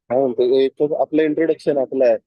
काय म्हणतो इथं आपलं इंट्रोडक्शन आपलं आहे.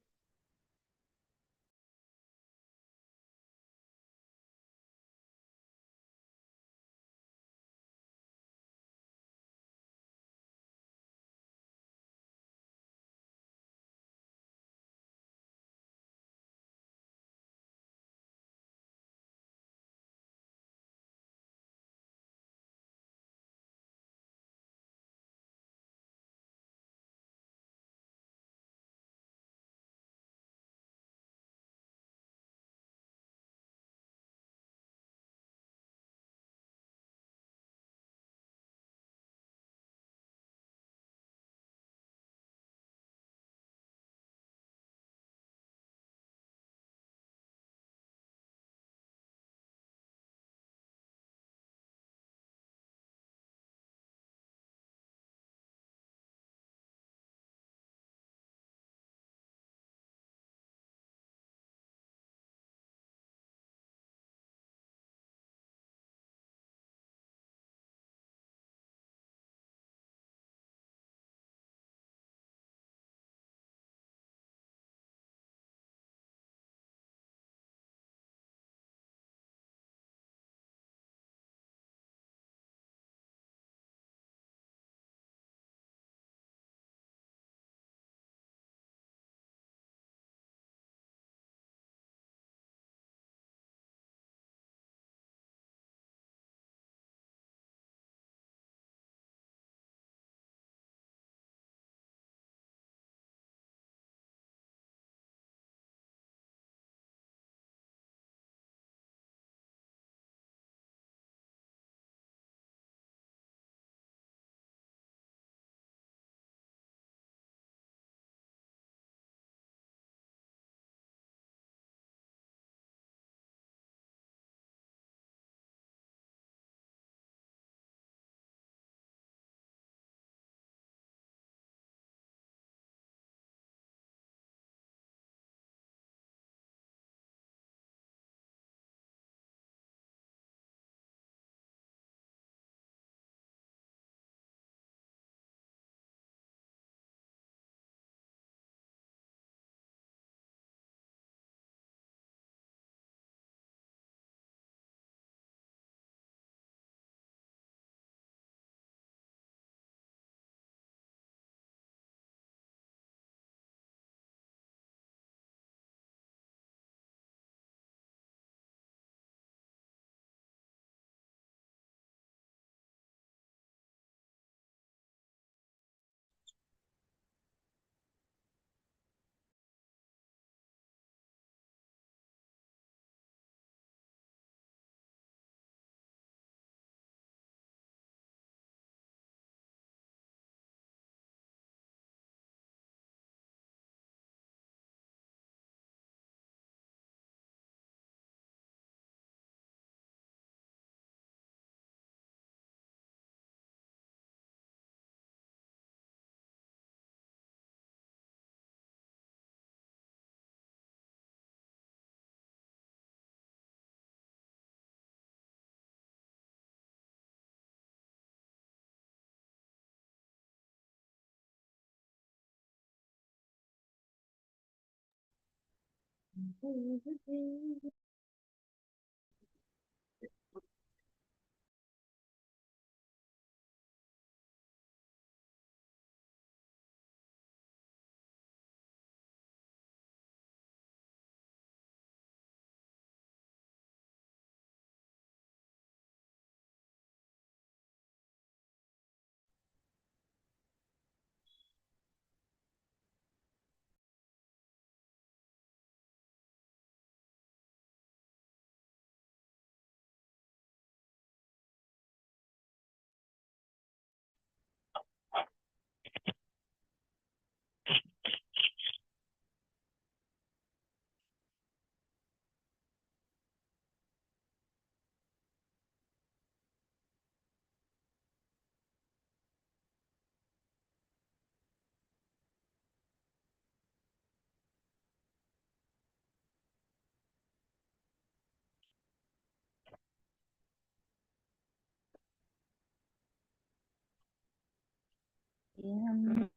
हम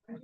हम्म।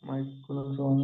माइक्रोसॉन।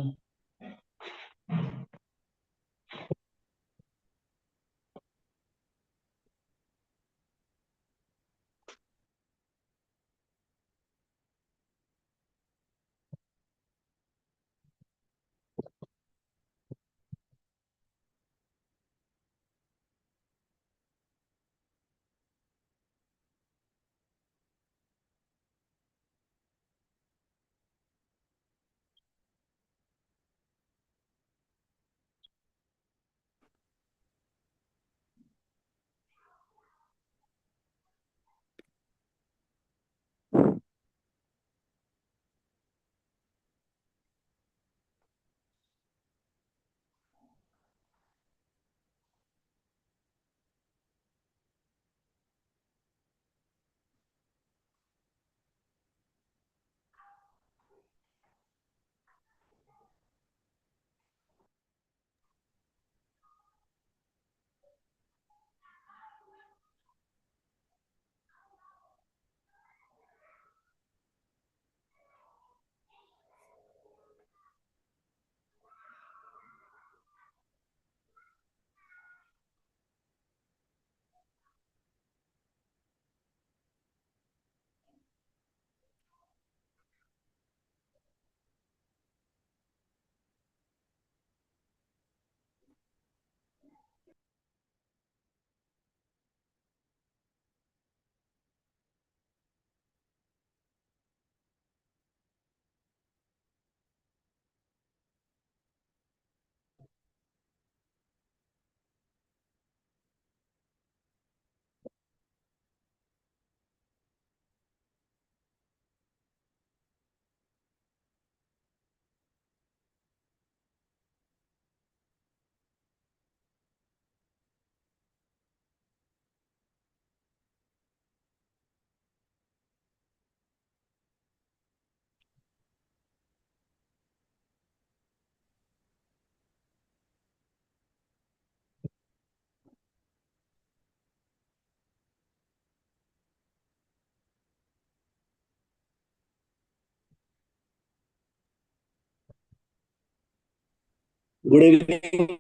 Good evening,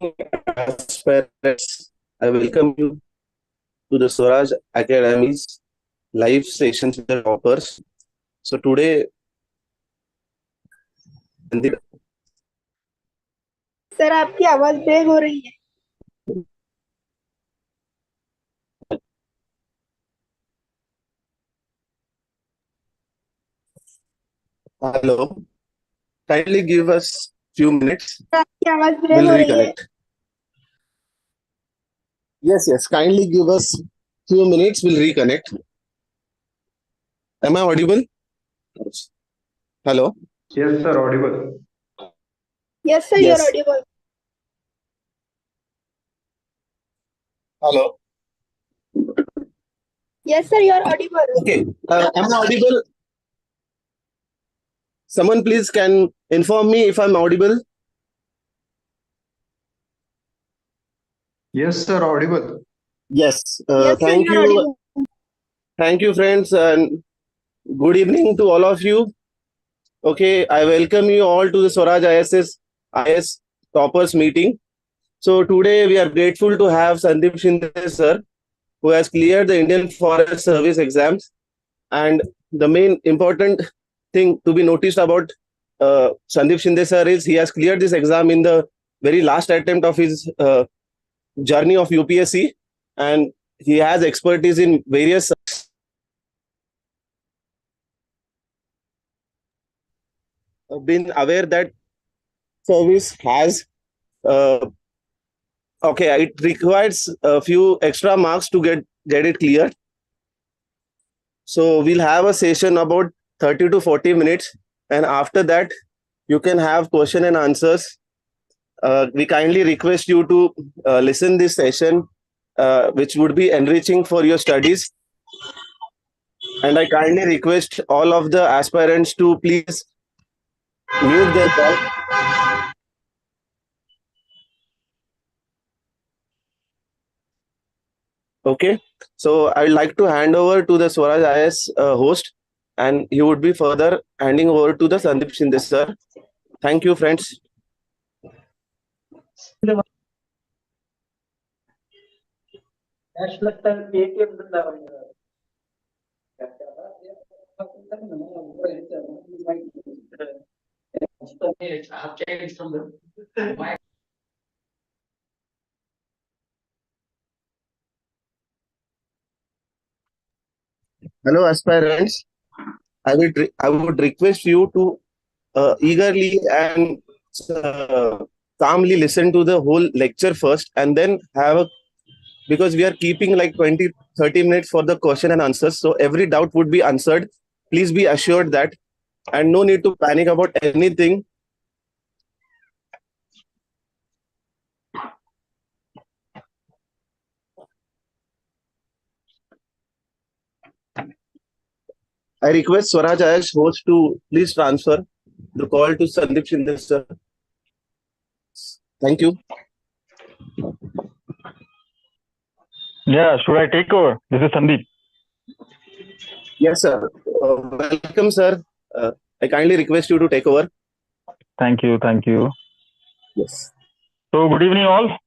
aspirants. I welcome you to the Swaraj Academy's live sessions with the toppers. So today, sir आपकी आवाज ब्रेक हो रही है. hello. Kindly give us few minutes. आपकी आवाज ब्रेक We'll हो रही है. reconnect. Yes. Kindly give us few minutes. We'll reconnect. Am I audible? Hello. Yes, sir, audible. Yes, sir, Yes. you're audible. Hello. Yes, sir, you're audible. Okay. Am I audible? Someone please can inform me if I'm audible. Yes, sir, audible. Yes. Yes, sir, Thank you're you. audible. Thank you, friends, and good evening to all of you. Okay, I welcome you all to the Swaraj IAS toppers meeting. So today we are grateful to have Sandeep Shinde sir, who has cleared the Indian Forest Service exams. And the main important thing to be noticed about Sandeep Shinde sir is he has cleared this exam in the very last attempt of his journey of UPSC, and he has expertise in various been aware that service has okay, it requires a few extra marks to get it cleared. So we'll have a session about 30 to 40 minutes, and after that you can have question and answers. We kindly request you to listen this session, which would be enriching for your studies. And I kindly request all of the aspirants to please mute their call. Okay, so I'd like to hand over to the Swaraj IAS host, and he would be further handing over to the Sandeep Shinde sir. Thank you, friends. Hello, aspirants. I would request you to eagerly and calmly listen to the whole lecture first, and then have a, because we are keeping like 20-30 minutes for the question and answers, so every doubt would be answered. Please be assured that, and no need to panic about anything. I request Swaraj IAS host to please transfer the call to Sandeep Shinde sir. Thank you. Yeah, should I take over? This is Sandeep. Yes, sir. Welcome, sir. I kindly request you to take over. Thank you. Yes. So, good evening, all.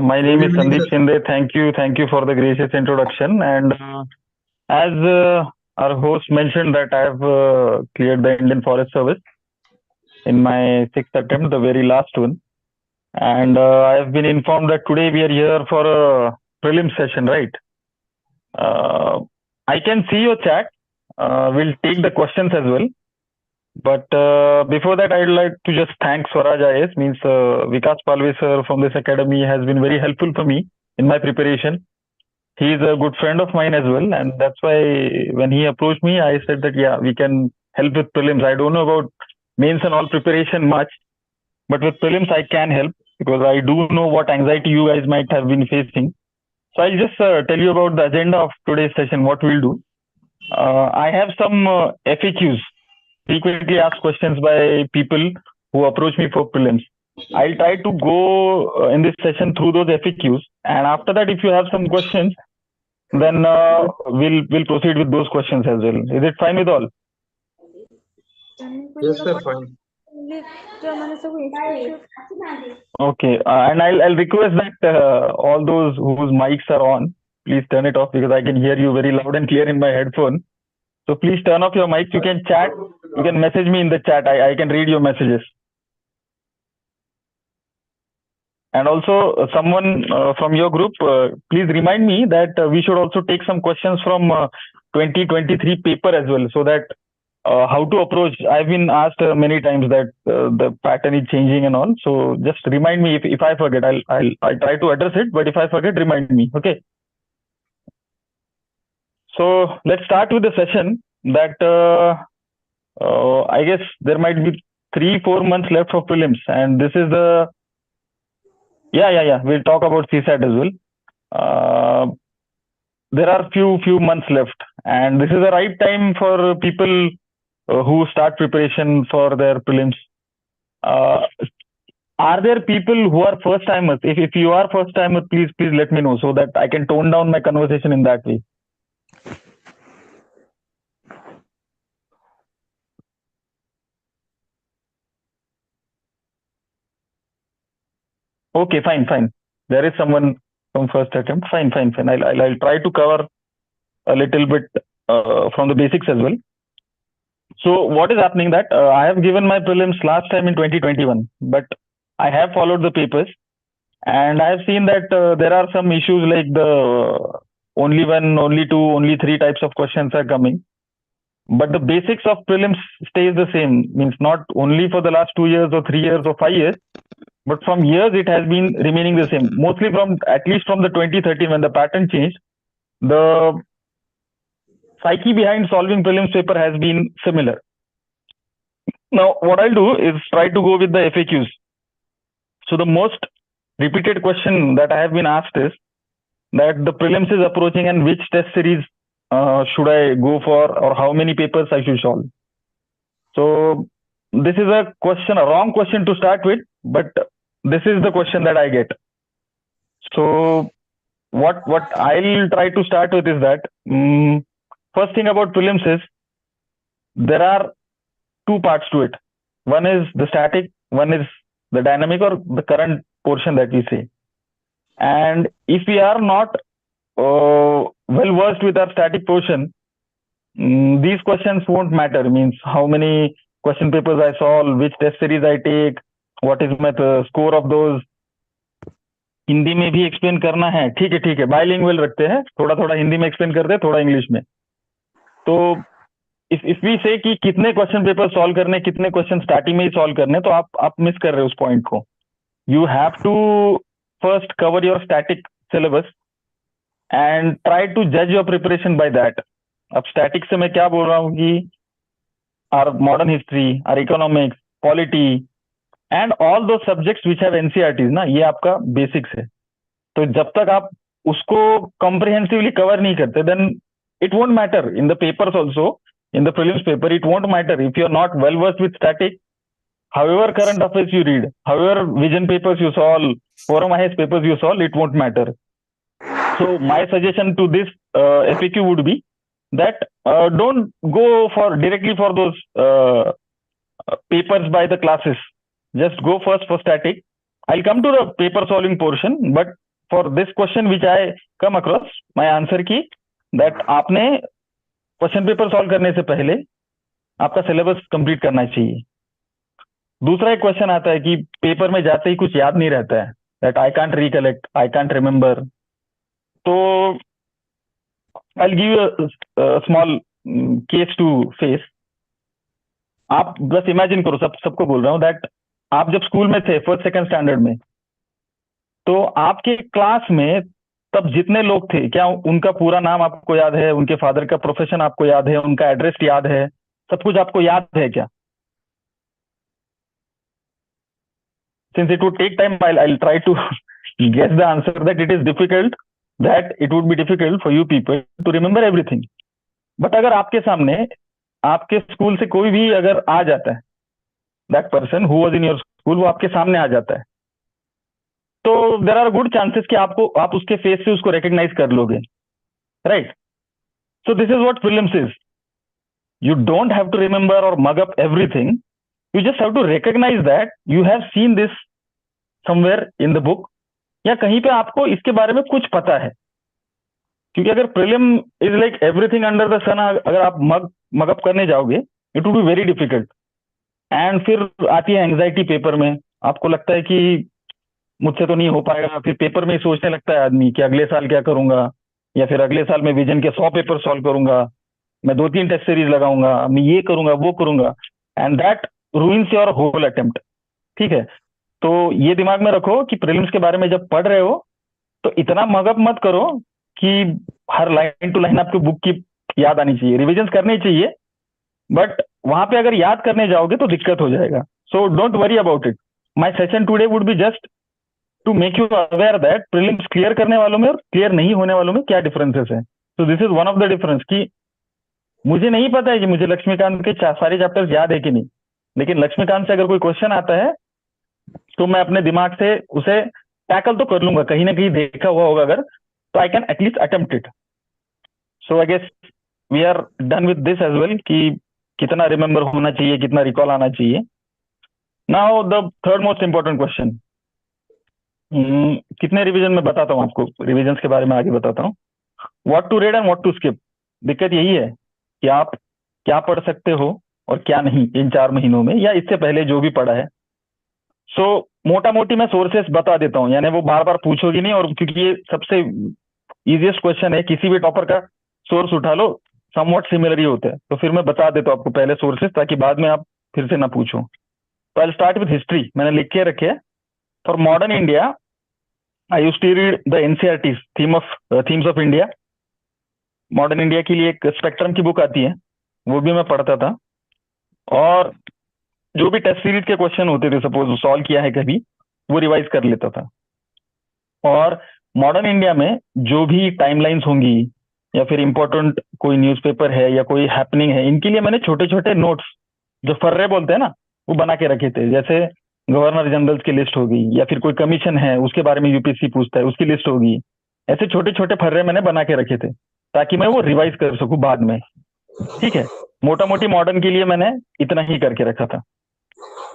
My name is Sandeep Shinde. Thank you for the gracious introduction. And as our host mentioned that I have cleared the Indian Forest Service in my 6th attempt, the very last one. And I have been informed that today we are here for a prelim session, right? I can see your chat. We'll take the questions as well. But before that, I'd like to just thank Swaraj IAS, means Vikas Palve sir from this academy has been very helpful for me in my preparation. He is a good friend of mine as well, and that's why when he approached me, I said that yeah, we can help with prelims. I don't know about mains and all preparation much, but with prelims I can help because I do know what anxiety you guys might have been facing. So I'll just tell you about the agenda of today's session, what we'll do. I have some FAQs, frequently asked questions by people who approach me for prelims. I'll try to go in this session through those FAQs, and after that, if you have some questions, then we'll proceed with those questions as well. Is it fine with all? Yes, sir, fine. Okay, and I'll request that all those whose mics are on, please turn it off because I can hear you very loud and clear in my headphone. So please turn off your mics. You can chat. You can message me in the chat. I can read your messages. And also, someone from your group, please remind me that we should also take some questions from 2023 paper as well, so that how to approach. I've been asked many times that the pattern is changing and all. So just remind me if I forget. I'll try to address it, but if I forget, remind me. Okay. So let's start with the session. That I guess there might be 3-4 months left for prelims, and this is the yeah. We'll talk about CSAT as well. There are few months left, and this is the right time for people who start preparation for their prelims. Are there people who are first timers? If you are first timer, please let me know so that I can tone down my conversation in that way. Okay, fine. There is someone from first attempt. Fine. I'll try to cover a little bit from the basics as well. So what is happening that I have given my prelims last time in 2021, but I have followed the papers, and I have seen that there are some issues like the only one, only two, only three types of questions are coming. But the basics of prelims stays the same, means not only for the last 2 years or 3 years or 5 years, but from years it has been remaining the same. Mostly from, at least from the 2013 when the pattern changed, the psyche behind solving prelims paper has been similar. Now, what I'll do is try to go with the FAQs. So the most repeated question that I have been asked is that the prelims is approaching and which test series should I go for, or how many papers I should solve. So this is a question, a wrong question to start with, but this is the question that I get. So what I'll try to start with is that first thing about prelims is there are two parts to it. One is the static, one is the dynamic or the current portion that we say. And if we are not well versed with our static portion, these questions won't matter. Means how many question papers I solve, which test series I take, what is my score of those. Hindi में भी explain करना है, ठीक है, bilingual रखते हैं, थोड़ा हिंदी में एक्सप्लेन करते हैं, थोड़ा इंग्लिश में. तो इफ वी से कि कितने क्वेश्चन पेपर सॉल्व करने, कितने क्वेश्चन स्टार्टिंग में ही सॉल्व करने, तो आप मिस कर रहे हो उस पॉइंट को. You have to first cover your static syllabus and try to जज योर प्रिपरेशन बाय दैट. अब स्टैटिक से मैं क्या बोल रहा हूँ कि are modern history, are economics, polity and all those subjects which have NCERTs ना, ये आपका बेसिक्स है. तो जब तक आप उसको कॉम्प्रिहेंसिवली कवर नहीं करते, then it won't matter in the papers also, in the prelims paper. It won't matter if you're not well versed with static. However current affairs you read, however vision papers you solve, forum IAS papers you solve, it won't matter. So my suggestion to this FAQ would be that don't go directly for those papers by the classes. Just go first for static. I'll come to the paper solving portion, but for this question which I come across, my answer की that आपने question paper solve करने से पहले आपका syllabus complete करना चाहिए. दूसरा एक क्वेश्चन आता है कि पेपर में जाते ही कुछ याद नहीं रहता है, that I can't recollect, I can't remember. तो I will give a small case to face. आप बस इमेजिन करो, सबको बोल रहा हूँ, दैट आप जब स्कूल में थे फर्स्ट सेकंड स्टैंडर्ड में, तो आपके क्लास में तब जितने लोग थे, क्या उनका पूरा नाम आपको याद है, उनके फादर का प्रोफेशन आपको याद है, उनका एड्रेस याद है, सब कुछ आपको याद है क्या? Since it would take time, I'll try to guess the answer that it is difficult, that it would be difficult for you people to remember everything. But अगर आपके सामने आपके स्कूल से कोई भी अगर आ जाता है, that person who was in your school, वो आपके सामने आ जाता है, तो देर आर गुड चांसेस कि आप उसके फेस से उसको रिकॉग्नाइज कर लोगे, right? So this is what prelims is. You don't have to remember और mug up everything. You just have to recognise that you have seen this somewhere in the book, या कहीं पे आपको इसके बारे में कुछ पता है। क्योंकि अगर prelim is like everything under the sun, अगर आप मगअप करने जाओगे it will be very difficult. And फिर आती है एंग्जाइटी पेपर में, आपको लगता है कि मुझसे तो नहीं हो पाएगा, फिर पेपर में ही सोचने लगता है आदमी कि अगले साल क्या करूंगा, या फिर अगले साल मैं विजन के 100 पेपर सॉल्व करूंगा, मैं 2-3 टेस्ट सीरीज लगाऊंगा, मैं ये करूंगा वो करूंगा, and that ruins your whole attempt. ठीक है, तो ये दिमाग में रखो कि प्रीलिम्स के बारे में जब पढ़ रहे हो तो इतना मगअप मत करो कि हर लाइन टू लाइन आपको बुक की याद आनी चाहिए। रिविजन करनी चाहिए, बट वहां पे अगर याद करने जाओगे तो दिक्कत हो जाएगा। So don't worry about it. My session today would be just to make you aware that prelims clear करने वालों में और क्लियर नहीं होने वालों में क्या डिफरेंसेस है। सो this is one of the difference कि मुझे नहीं पता है कि मुझे लक्ष्मीकांत के सारे चैप्टर्स याद है कि नहीं, लेकिन लक्ष्मीकांत से अगर कोई क्वेश्चन आता है तो मैं अपने दिमाग से उसे टैकल तो कर लूंगा, कहीं ना कहीं देखा हुआ होगा अगर, तो I can at least attempt it. So I guess we are done with this as well कि कितना रिमेंबर होना चाहिए, कितना रिकॉल आना चाहिए। Now the third most important question, कितने रिवीजन में बताता हूँ आपको, रिवीजन के बारे में आगे बताता हूँ। What to read and what to skip. दिक्कत यही है कि आप क्या पढ़ सकते हो और क्या नहीं इन 4 महीनों में, या इससे पहले जो भी पढ़ा है। सो मोटा मोटी मैं सोर्सेस बता देता हूँ, यानी वो बार बार पूछोगी नहीं, और क्योंकि ये सबसे इजीएस्ट क्वेश्चन है, किसी भी टॉपर का सोर्स उठा लो, समवॉट सिमिलर ही होते हैं, तो फिर मैं बता देता हूँ आपको पहले सोर्सेस, ताकि बाद में आप फिर से ना पूछो। तो आई स्टार्ट विथ हिस्ट्री, मैंने लिख के रखे। For modern India I used to read the NCERT themes of India. Modern India के लिए एक स्पेक्ट्रम की बुक आती है, वो भी मैं पढ़ता था। और जो भी टेस्ट सीरीज के क्वेश्चन होते थे, सपोज सॉल्व किया है कभी, वो रिवाइज कर लेता था। और मॉडर्न इंडिया में जो भी टाइमलाइंस होंगी, या फिर इंपॉर्टेंट कोई न्यूज़पेपर है या कोई हैपनिंग है, इनके लिए मैंने छोटे छोटे नोट्स, जो फर्रे बोलते हैं ना, वो बना के रखे थे। जैसे गवर्नर जनरल्स की लिस्ट होगी, या फिर कोई कमीशन है उसके बारे में यूपीएससी पूछता है, उसकी लिस्ट होगी। ऐसे छोटे छोटे फर्रे मैंने बना के रखे थे, ताकि मैं वो रिवाइज कर सकूं बाद में। ठीक है, मोटा मोटी मॉडर्न के लिए मैंने इतना ही करके रखा था।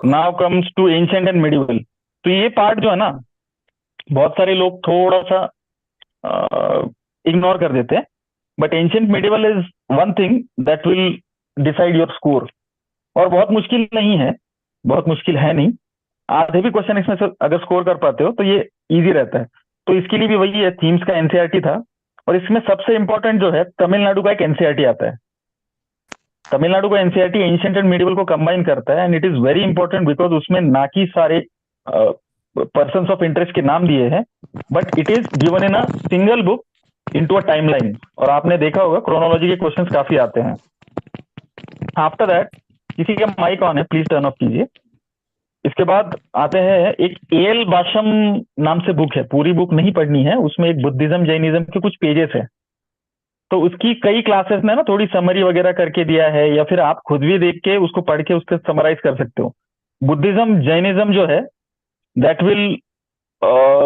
Now comes to ancient and medieval. तो ये पार्ट जो है ना, बहुत सारे लोग थोड़ा सा इग्नोर कर देते हैं, but ancient medieval is one thing that will decide your score. और बहुत मुश्किल नहीं है, बहुत मुश्किल है नहीं। आधे भी क्वेश्चन इसमें से अगर स्कोर कर पाते हो तो ये इजी रहता है। तो इसके लिए भी वही है, थीम्स का एनसीईआरटी था। और इसमें सबसे इंपॉर्टेंट जो है, तमिलनाडु का एक एनसीईआरटी आता है। तमिलनाडु का एनसीईआरटी एंशिएंट एंड मिडिवल को कंबाइन करता है, and it is very important because उसमें ना कि सारे पर्सन्स ऑफ इंटरेस्ट के नाम दिए हैं, but it is given in a single book into a timeline. और आपने देखा होगा क्रोनोलॉजी के क्वेश्चंस काफी आते हैं। आफ्टर दैट, किसी का माइक ऑन है, प्लीज टर्न ऑफ कीजिए। इसके बाद आते हैं, एक एल बाशम नाम से बुक है, पूरी बुक नहीं पढ़नी है, उसमें एक बुद्धिज्म जैनिज्म के कुछ पेजेस है। तो उसकी कई क्लासेस में ना थोड़ी समरी वगैरह करके दिया है, या फिर आप खुद भी देख के उसको पढ़ के उसको समराइज कर सकते हो। बुद्धिज्म जैनिज्म जो है, that will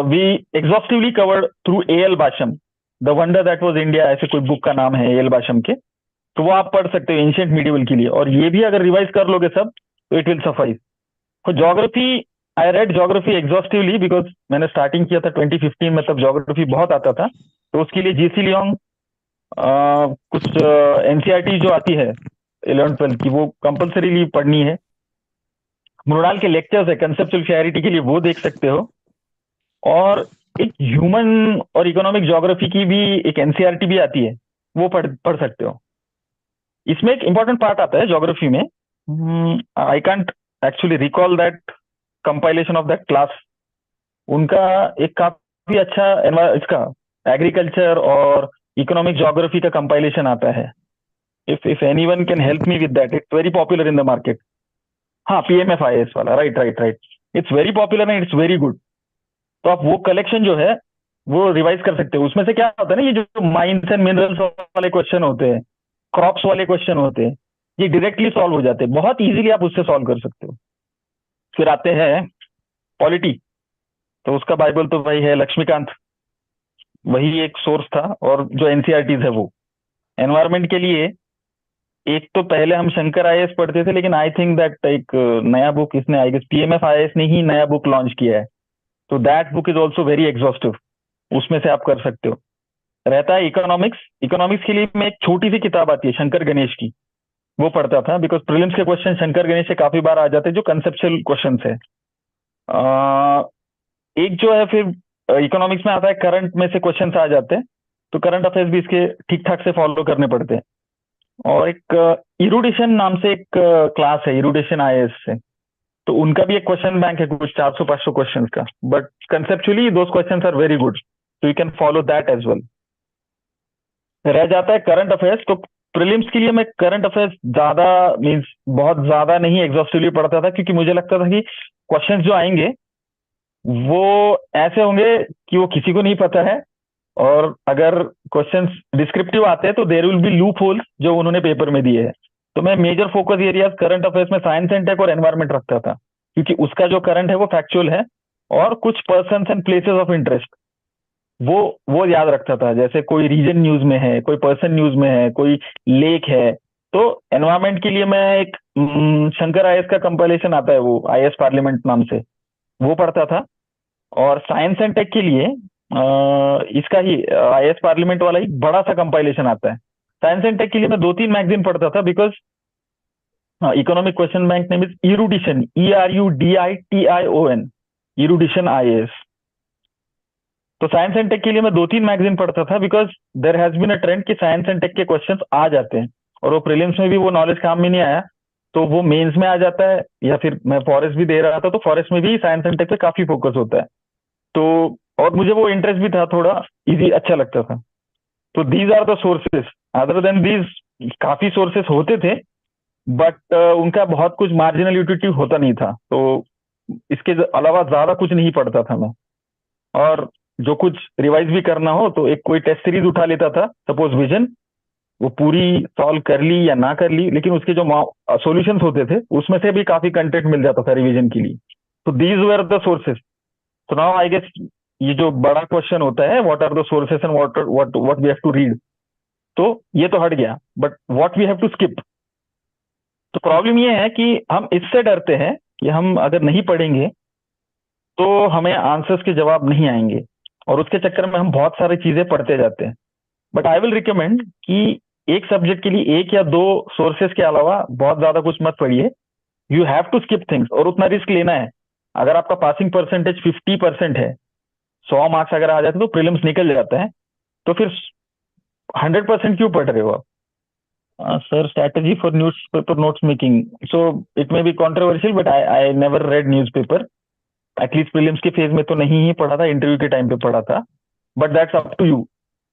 be exhaustively covered through A L Basham. The wonder that was India, ऐसे कोई बुक का नाम है ए एल बाशम के। तो वो आप पढ़ सकते हो एंशिएंट मिडिवल के लिए, और ये भी अगर रिवाइज कर लोगे सब तो it will suffice. For geography, I read geography exhaustively because मैंने स्टार्टिंग किया था 2015 में, तब ज्योग्राफी बहुत आता था। तो उसके लिए जीसी लियोंग कुछ एनसीईआरटी जो आती है 11th-12th की, वो कंपल्सरीली पढ़नी है। मृणाल के लेक्चर्स है कंसेप्चुअल क्लैरिटी के लिए, वो देख सकते हो। और एक ह्यूमन और इकोनॉमिक ज्योग्राफी की भी एक एनसीईआरटी भी आती है, वो पढ़ सकते हो। इसमें एक इंपॉर्टेंट पार्ट आता है ज्योग्राफी में, I can't actually recall that compilation of that class. उनका एक काफी अच्छा इसका एग्रीकल्चर और इकोनॉमिक ज्योग्राफी का कंपाइलेशन आता है। If anyone can help me with that, it's very popular in the market. हाँ, पीएमएफआईएएस वाला, right right right, it's very popular and it's very good. तो आप वो कलेक्शन जो है वो रिवाइज कर सकते हो। उसमें से क्या होता है ना, ये जो माइंस एंड मिनरल्स वाले क्वेश्चन होते हैं, क्रॉप्स वाले क्वेश्चन होते हैं, ये डायरेक्टली सॉल्व हो जाते हैं, बहुत इजीली आप उससे सॉल्व कर सकते हो। फिर आते हैं पॉलिटी, तो उसका बाइबल तो भाई है लक्ष्मीकांत, वही एक सोर्स था। और जो एनसीईआरटीज है वो एनवायरमेंट के लिए एक तो पहले हम शंकर आईएएस पढ़ते थे, लेकिन आई थिंक दैट एक नया बुक इसने आई गेस पीएमएफ आईएएस ने ही नया बुक लॉन्च किया है, तो that book is also very exhaustive, उसमें से आप कर सकते हो। रहता है इकोनॉमिक्स। इकोनॉमिक्स के लिए मैं एक छोटी सी किताब आती है शंकर गणेश की, वो पढ़ता था, बिकॉज प्रीलिम्स के क्वेश्चन शंकर गणेश से काफी बार आ जाते हैं जो कंसेप्चुअल क्वेश्चन है। एक जो है फिर इकोनॉमिक्स में आता है करंट में से क्वेश्चन आ जाते हैं, तो करंट अफेयर्स भी इसके ठीक ठाक से फॉलो करने पड़ते हैं। और एक इरुडिशन नाम से एक क्लास है, इरुडिशन आईएएस से, तो उनका भी एक क्वेश्चन बैंक है कुछ 400-500 क्वेश्चन का, but conceptually those questions are very good, तो you can follow that as well. रह जाता है करंट अफेयर्स, तो प्रीलिम्स के लिए मैं करंट अफेयर्स ज्यादा मीन्स बहुत ज्यादा नहीं एग्जॉस्टिवली पढ़ता था, क्योंकि मुझे लगता था कि क्वेश्चंस जो आएंगे वो ऐसे होंगे कि वो किसी को नहीं पता है, और अगर क्वेश्चंस डिस्क्रिप्टिव आते हैं तो there will be loopholes जो उन्होंने पेपर में दिए हैं। तो मैं major focus areas current affairs में साइंस एंड टेक और एनवायरमेंट रखता था, क्योंकि उसका जो करंट है वो फैक्चुअल है, और कुछ person and places of interest वो याद रखता था। जैसे कोई रीजन न्यूज में है, कोई पर्सन न्यूज में है, कोई लेक है, तो एनवायरमेंट के लिए मैं एक शंकर आईएएस का कंपाइलेशन आता है, वो आईएएस पार्लियामेंट नाम से, वो पढ़ता था। और साइंस एंड टेक के लिए इसका ही आईएएस पार्लियामेंट वाला ही बड़ा सा कंपाइलेशन आता है। साइंस एंड टेक के लिए मैं 2-3 मैगजीन पढ़ता था, because economic question bank name is erudition, ERUDITION, erudition IAS. तो साइंस एंड टेक के लिए मैं 2-3 मैगजीन पढ़ता था, because there has been a trend कि साइंस एंड टेक के क्वेश्चंस आ जाते हैं, और वो प्रीलिम्स में भी वो नॉलेज काम में नहीं आया, तो वो मेंस में आ जाता है। या फिर मैं फॉरेस्ट भी दे रहा था, तो फॉरेस्ट में भी साइंस एंड टेक पे काफी फोकस होता है, तो और मुझे वो इंटरेस्ट भी था, थोड़ा इजी अच्छा लगता था। तो these are the sources, other than these काफी सोर्सेस होते थे, बट उनका बहुत कुछ मार्जिनल यूटिलिटी होता नहीं था, तो इसके अलावा ज्यादा कुछ नहीं पढ़ता था मैं। और जो कुछ रिवाइज भी करना हो तो एक कोई टेस्ट सीरीज उठा लेता था, सपोज विजन, वो पूरी सॉल्व कर ली या ना कर ली, लेकिन उसके जो सॉल्यूशंस होते थे उसमें से भी काफी कंटेंट मिल जाता था रिवीजन के लिए। तो दीज वर द सोर्सेस। तो नाउ आई गेस ये जो बड़ा क्वेश्चन होता है, what are the sources and what we have to read, तो ये तो हट गया, but what we have to skip. तो प्रॉब्लम ये है कि हम इससे डरते हैं कि हम अगर नहीं पढ़ेंगे तो हमें आंसर्स के जवाब नहीं आएंगे, और उसके चक्कर में हम बहुत सारी चीजें पढ़ते जाते हैं। बट आई विल रिकमेंड कि एक सब्जेक्ट के लिए 1 या 2 सोर्सेस के अलावा बहुत ज्यादा कुछ मत पढ़िए। You have to skip things, और उतना रिस्क लेना है। अगर आपका पासिंग परसेंटेज 50% है, 100 मार्क्स अगर आ जाते तो प्रीलिम्स निकल जाता है, तो फिर 100% क्यों पढ़ रहे हो आप? Sir, strategy for news paper notes making, so it may be controversial, but I never red news paper, at least prelims के फेज में तो नहीं ही पढ़ा था, इंटरव्यू के टाइम पे पढ़ा था। But that's up to you.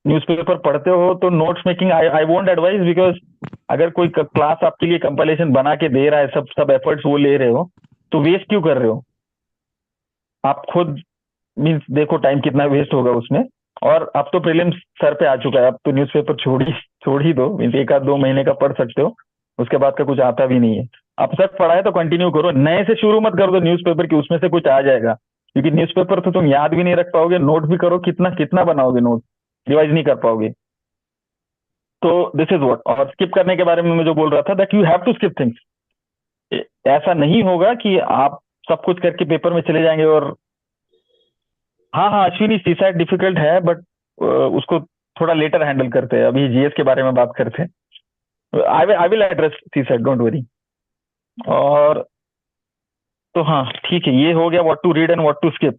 Newspaper पढ़ते हो तो notes making I won't advise, because अगर कोई क्लास आपके लिए कंपाइलेशन बना के दे रहा है, सब सब एफर्ट्स वो ले रहे हो, तो वेस्ट क्यों कर रहे हो? आप खुद मीन्स देखो टाइम कितना वेस्ट होगा उसमें। और अब तो प्रीलिम्स सर पे आ चुका है, अब तो न्यूज़पेपर छोड़ ही दो, मीन्स 1 आध 2 महीने का पढ़ सकते हो, उसके बाद का कुछ आता भी नहीं है। अब तक पढ़ा है तो कंटिन्यू करो, नए से शुरू मत कर दो न्यूज़पेपर की, उसमें से कुछ आ जाएगा, क्योंकि न्यूज़पेपर तो तुम याद भी नहीं रख पाओगे, नोट भी करो कितना कितना बनाओगे नोट, रिवाइज नहीं कर पाओगे। तो दिस इज व्हाट। और स्किप करने के बारे में मैं जो बोल रहा था, that you have to skip things. ऐसा नहीं होगा कि आप सब कुछ करके पेपर में चले जाएंगे। और हाँ हाँ, अश्विनी, सीसैट डिफिकल्ट है, बट उसको थोड़ा लेटर हैंडल करते हैं, अभी जीएस के बारे में बात करते हैं। I will address CSAT, don't worry. और तो हाँ ठीक है, ये हो गया what to read and what to skip.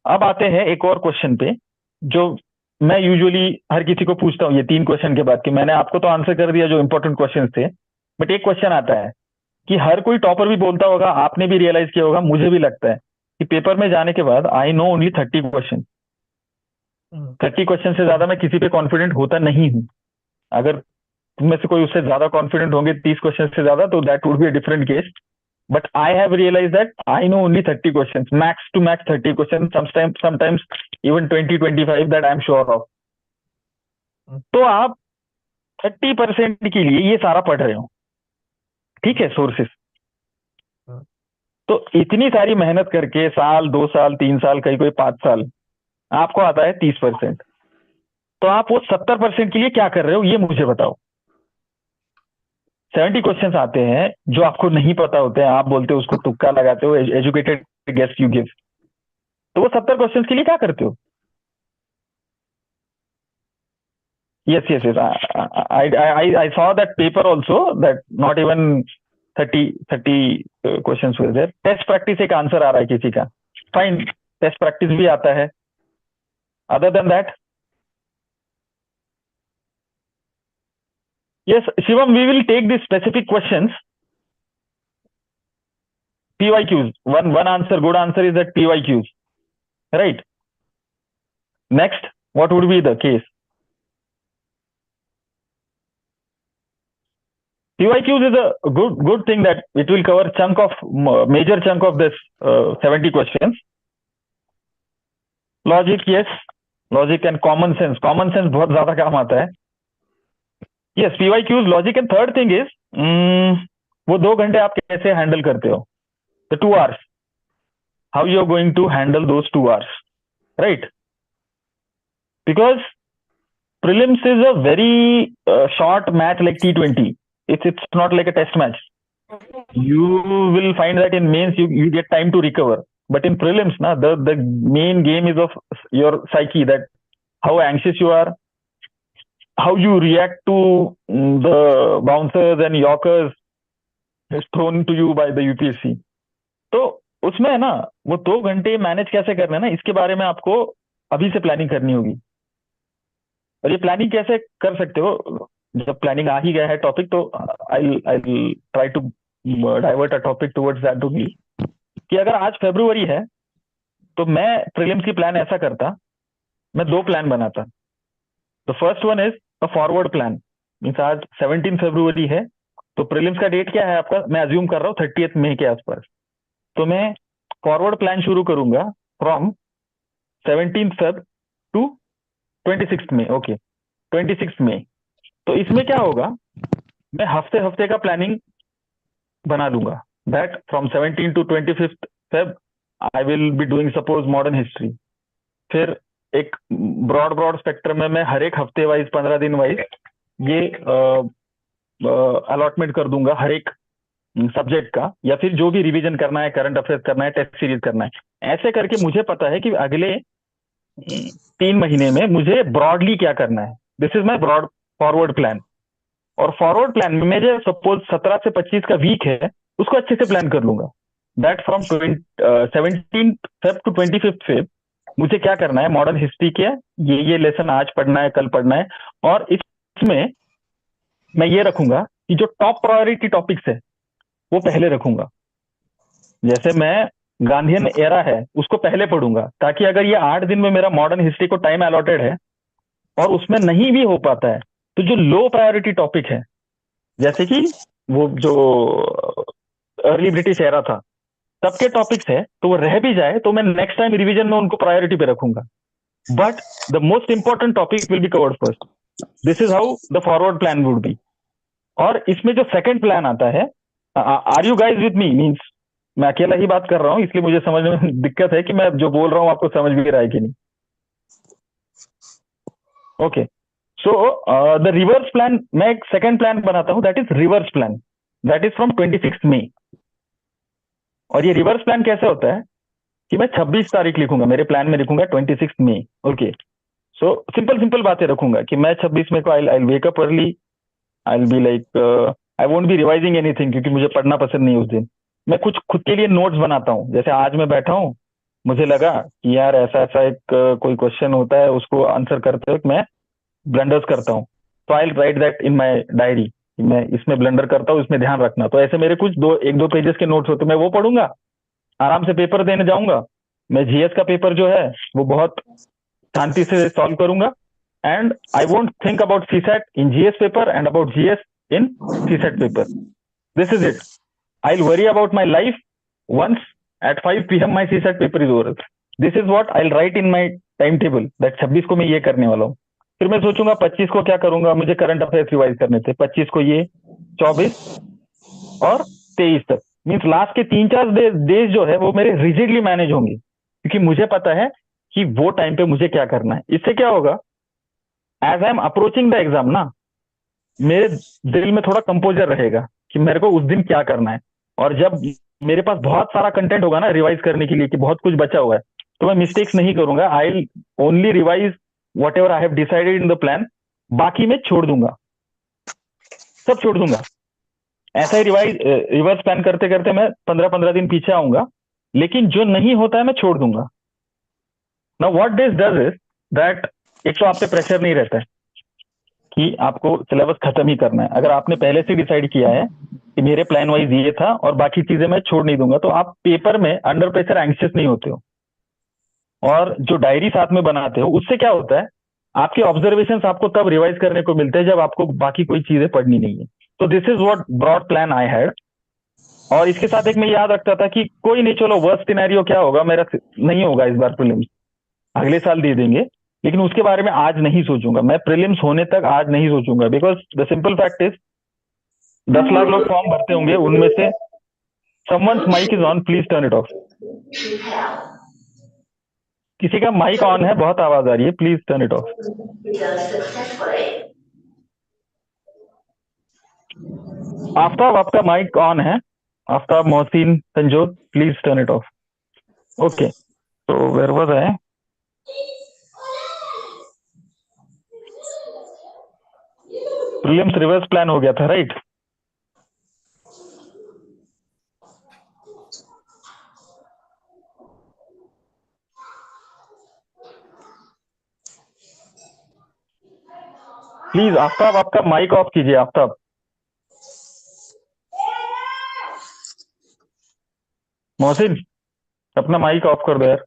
अब आते हैं एक और क्वेश्चन पे, जो मैं यूजुअली हर किसी को पूछता हूँ ये 3 क्वेश्चन के बाद, कि मैंने आपको तो आंसर कर दिया जो इंपॉर्टेंट क्वेश्चन थे, बट एक क्वेश्चन आता है कि हर कोई टॉपर भी बोलता होगा, आपने भी रियलाइज किया होगा, मुझे भी लगता है कि पेपर में जाने के बाद आई नो ओनली 30 क्वेश्चन। 30 क्वेश्चन से ज्यादा मैं किसी पे कॉन्फिडेंट होता नहीं हूँ। अगर तुम में से कोई उससे ज्यादा कॉन्फिडेंट होंगे 30 क्वेश्चन से ज्यादा, तो that would be a different case. But I have realize that I know only 30 question, max to max 30 question, sometimes even 20-25 that I am sure of. तो आप 30% के लिए ये सारा पढ़ रहे हो, ठीक है, सोर्सेस। तो इतनी सारी मेहनत करके साल 2 साल 3 साल, कहीं कोई 5 साल, आपको आता है 30%। तो आप वो 70% के लिए क्या कर रहे हो, ये मुझे बताओ। 70 क्वेश्चंस आते हैं जो आपको नहीं पता होते हैं, आप बोलते हो उसको तुक्का लगाते हो, एजुकेटेड गेस यू गिव, तो वो 70 क्वेश्चंस के लिए क्या करते हो? Yes, yes, yes. I saw that paper also, that not even 30 questions were there. Test practice एक आंसर आ रहा है किसी का, फाइन, टेस्ट प्रैक्टिस भी आता है. Other than that, yes, Shivam, we will take these specific questions, PYQs. One answer, good answer is that PYQs, right? Next, what would be the case? PYQs is a good thing that it will cover major chunk of this 70 questions. Logic, yes, logic and common sense. Common sense बहुत ज्यादा काम आता है. Yes, PYQs, logic, and third thing is वो 2 घंटे आप कैसे handle करते हो? The 2 hours. How you are going to handle those 2 hours, right? Because prelims is a very short match like T20. It's not like a test match. You will find that in mains you get time to recover, but in prelims, the main game is of your psyche, that how anxious you are, how you react to the bouncers and yorkers thrown to you by the UPSC. तो उसमें है ना, वो 2 घंटे manage कैसे करना है ना, इसके बारे में आपको अभी से प्लानिंग करनी होगी. और ये प्लानिंग कैसे कर सकते हो? जब प्लानिंग आ ही गया है टॉपिक, तो I try to divert a topic towards that only, कि अगर आज फरवरी है तो मैं प्रीलिम्स की प्लान ऐसा करता, मैं 2 प्लान बनाता. The first one is a forward plan, means आज 17 फरवरी है, तो प्रीलिम्स का डेट क्या है आपका, मैं अज्यूम कर रहा हूँ 30 मई के आसपास. तो मैं फॉरवर्ड प्लान शुरू करूंगा from 17 Feb to 26 May. Okay, 26 May. तो इसमें क्या होगा, मैं हफ्ते हफ्ते का प्लानिंग बना लूंगा, that from 17 to 25 Feb I will be doing suppose modern history. फिर एक ब्रॉड स्पेक्ट्रम में मैं हर एक हफ्ते वाइज 15 दिन वाइज ये अलॉटमेंट कर दूंगा हर एक सब्जेक्ट का, या फिर जो भी रिवीजन करना है, करंट अफेयर्स करना है, टेस्ट सीरीज करना है. ऐसे करके मुझे पता है कि अगले 3 महीने में मुझे ब्रॉडली क्या करना है. This is my brought forward plan. और फॉरवर्ड प्लान में मेरे सपोज 17 से 25 का वीक है, उसको अच्छे से प्लान कर लूंगा, that from 17 Feb to 25 Feb मुझे क्या करना है, मॉडर्न हिस्ट्री के ये लेसन आज पढ़ना है, कल पढ़ना है. और इसमें मैं ये रखूंगा कि जो टॉप प्रायोरिटी टॉपिक्स है वो पहले रखूंगा. जैसे मैं गांधीयन एरा है उसको पहले पढ़ूंगा, ताकि अगर ये 8 दिन में मेरा मॉडर्न हिस्ट्री को टाइम अलॉटेड है और उसमें नहीं भी हो पाता है, तो जो लो प्रायोरिटी टॉपिक है, जैसे कि वो जो अर्ली ब्रिटिश एरा था, तब के टॉपिक्स है, तो वो रह भी जाए तो मैं नेक्स्ट टाइम रिवीजन में उनको प्रायोरिटी पे रखूंगा. But the most important topic will be covered first. This is how the forward plan would be. और इसमें जो सेकंड प्लान आता है, are you guys with me, means मैं अकेला ही बात कर रहा हूँ, इसलिए मुझे समझने में दिक्कत है कि मैं जो बोल रहा हूँ आपको समझ भी रहा है कि नहीं. Okay, so the reverse plan, मैं एक सेकंड प्लान बनाता हूं, that is reverse plan, that is from 26 मई. और ये रिवर्स प्लान कैसे होता है कि मैं 26 तारीख लिखूंगा, मेरे प्लान में लिखूंगा 26 मई. ओके, सो सिंपल बातें रखूंगा कि मैं 26 मई को I wake up early, I will be like I won't be revising anything, क्योंकि मुझे पढ़ना पसंद नहीं उस दिन. मैं कुछ खुद के लिए नोट्स बनाता हूँ. जैसे आज मैं बैठा हूँ, मुझे लगा कि यार ऐसा एक कोई क्वेश्चन होता है, उसको आंसर करते वक्त मैं ब्लंडर्स करता हूँ, तो I write that in my diary, मैं इसमें ब्लंडर करता हूँ, इसमें ध्यान रखना. तो ऐसे मेरे कुछ 1-2 पेजेस के नोट्स होते, मैं वो पढ़ूंगा, आराम से पेपर देने जाऊंगा. मैं जीएस का पेपर जो है वो बहुत शांति से सॉल्व करूंगा, and I won't think about CSAT in GS paper and about GS in CSAT paper. This is it. I will worry about my life once at 5 p.m. my CSAT paper is over. This is what I'll write in my timetable, that 26 को मैं ये करने वाला हूँ. फिर मैं सोचूंगा 25 को क्या करूंगा, मुझे करंट अफेयर्स रिवाइज करने थे, 25 को ये, 24 और 23 तक, मीन्स लास्ट के 3-4 डेज जो है वो मेरे रिजिडली मैनेज होंगे, क्योंकि मुझे पता है कि वो टाइम पे मुझे क्या करना है. इससे क्या होगा, as I am approaching the exam ना, मेरे दिल में थोड़ा कंपोजर रहेगा कि मेरे को उस दिन क्या करना है। और जब मेरे पास बहुत सारा कंटेंट होगा ना रिवाइज करने के लिए, कि बहुत कुछ बचा हुआ है, तो मैं मिस्टेक्स नहीं करूंगा। I will only revise what ever I have decided in the plan. बाकी मैं छोड़ दूंगा, सब छोड़ दूंगा। ऐसा ही रिवर्स प्लान करते करते मैं 15-15 दिन पीछे आऊंगा, लेकिन जो नहीं होता है मैं छोड़ दूंगा। Now what this does is that, एक तो आप पे प्रेशर नहीं रहता है कि आपको सिलेबस खत्म ही करना है। अगर आपने पहले से डिसाइड किया है कि मेरे प्लान वाइज ये था और बाकी चीजें मैं छोड़ नहीं दूंगा, तो आप पेपर में अंडर प्रेशर एंग्शियस नहीं होते हो। और जो डायरी साथ में बनाते हो, उससे क्या होता है, आपके ऑब्जर्वेशन आपको तब रिवाइज करने को मिलते हैं जब आपको बाकी कोई चीजें पढ़नी नहीं है। तो this is what broad plan I had. और इसके साथ एक मैं याद रखता था कि कोई नहीं, चलो वर्स्ट सिनेरियो क्या होगा, मेरा नहीं होगा इस बार प्रीलिम्स, अगले साल दे देंगे, लेकिन उसके बारे में आज नहीं सोचूंगा। मैं प्रीलिम्स होने तक आज नहीं सोचूंगा, because the simple fact is 10 lakh लोग फॉर्म भरते होंगे, उनमें से someone's mike is on, please turn it off. किसी का माइक ऑन है, बहुत आवाज आ रही है, please turn it off. Aftab, आपका माइक ऑन है। Aftab, Mohsin, Sanjot, please turn it off. Okay, तो where was I? Prelims reverse plan हो गया था, राइट? प्लीज आफ्ताब, आपका माइक ऑफ कीजिए। आफ्ताब, मोहसिन, अपना माइक ऑफ कर दो यार।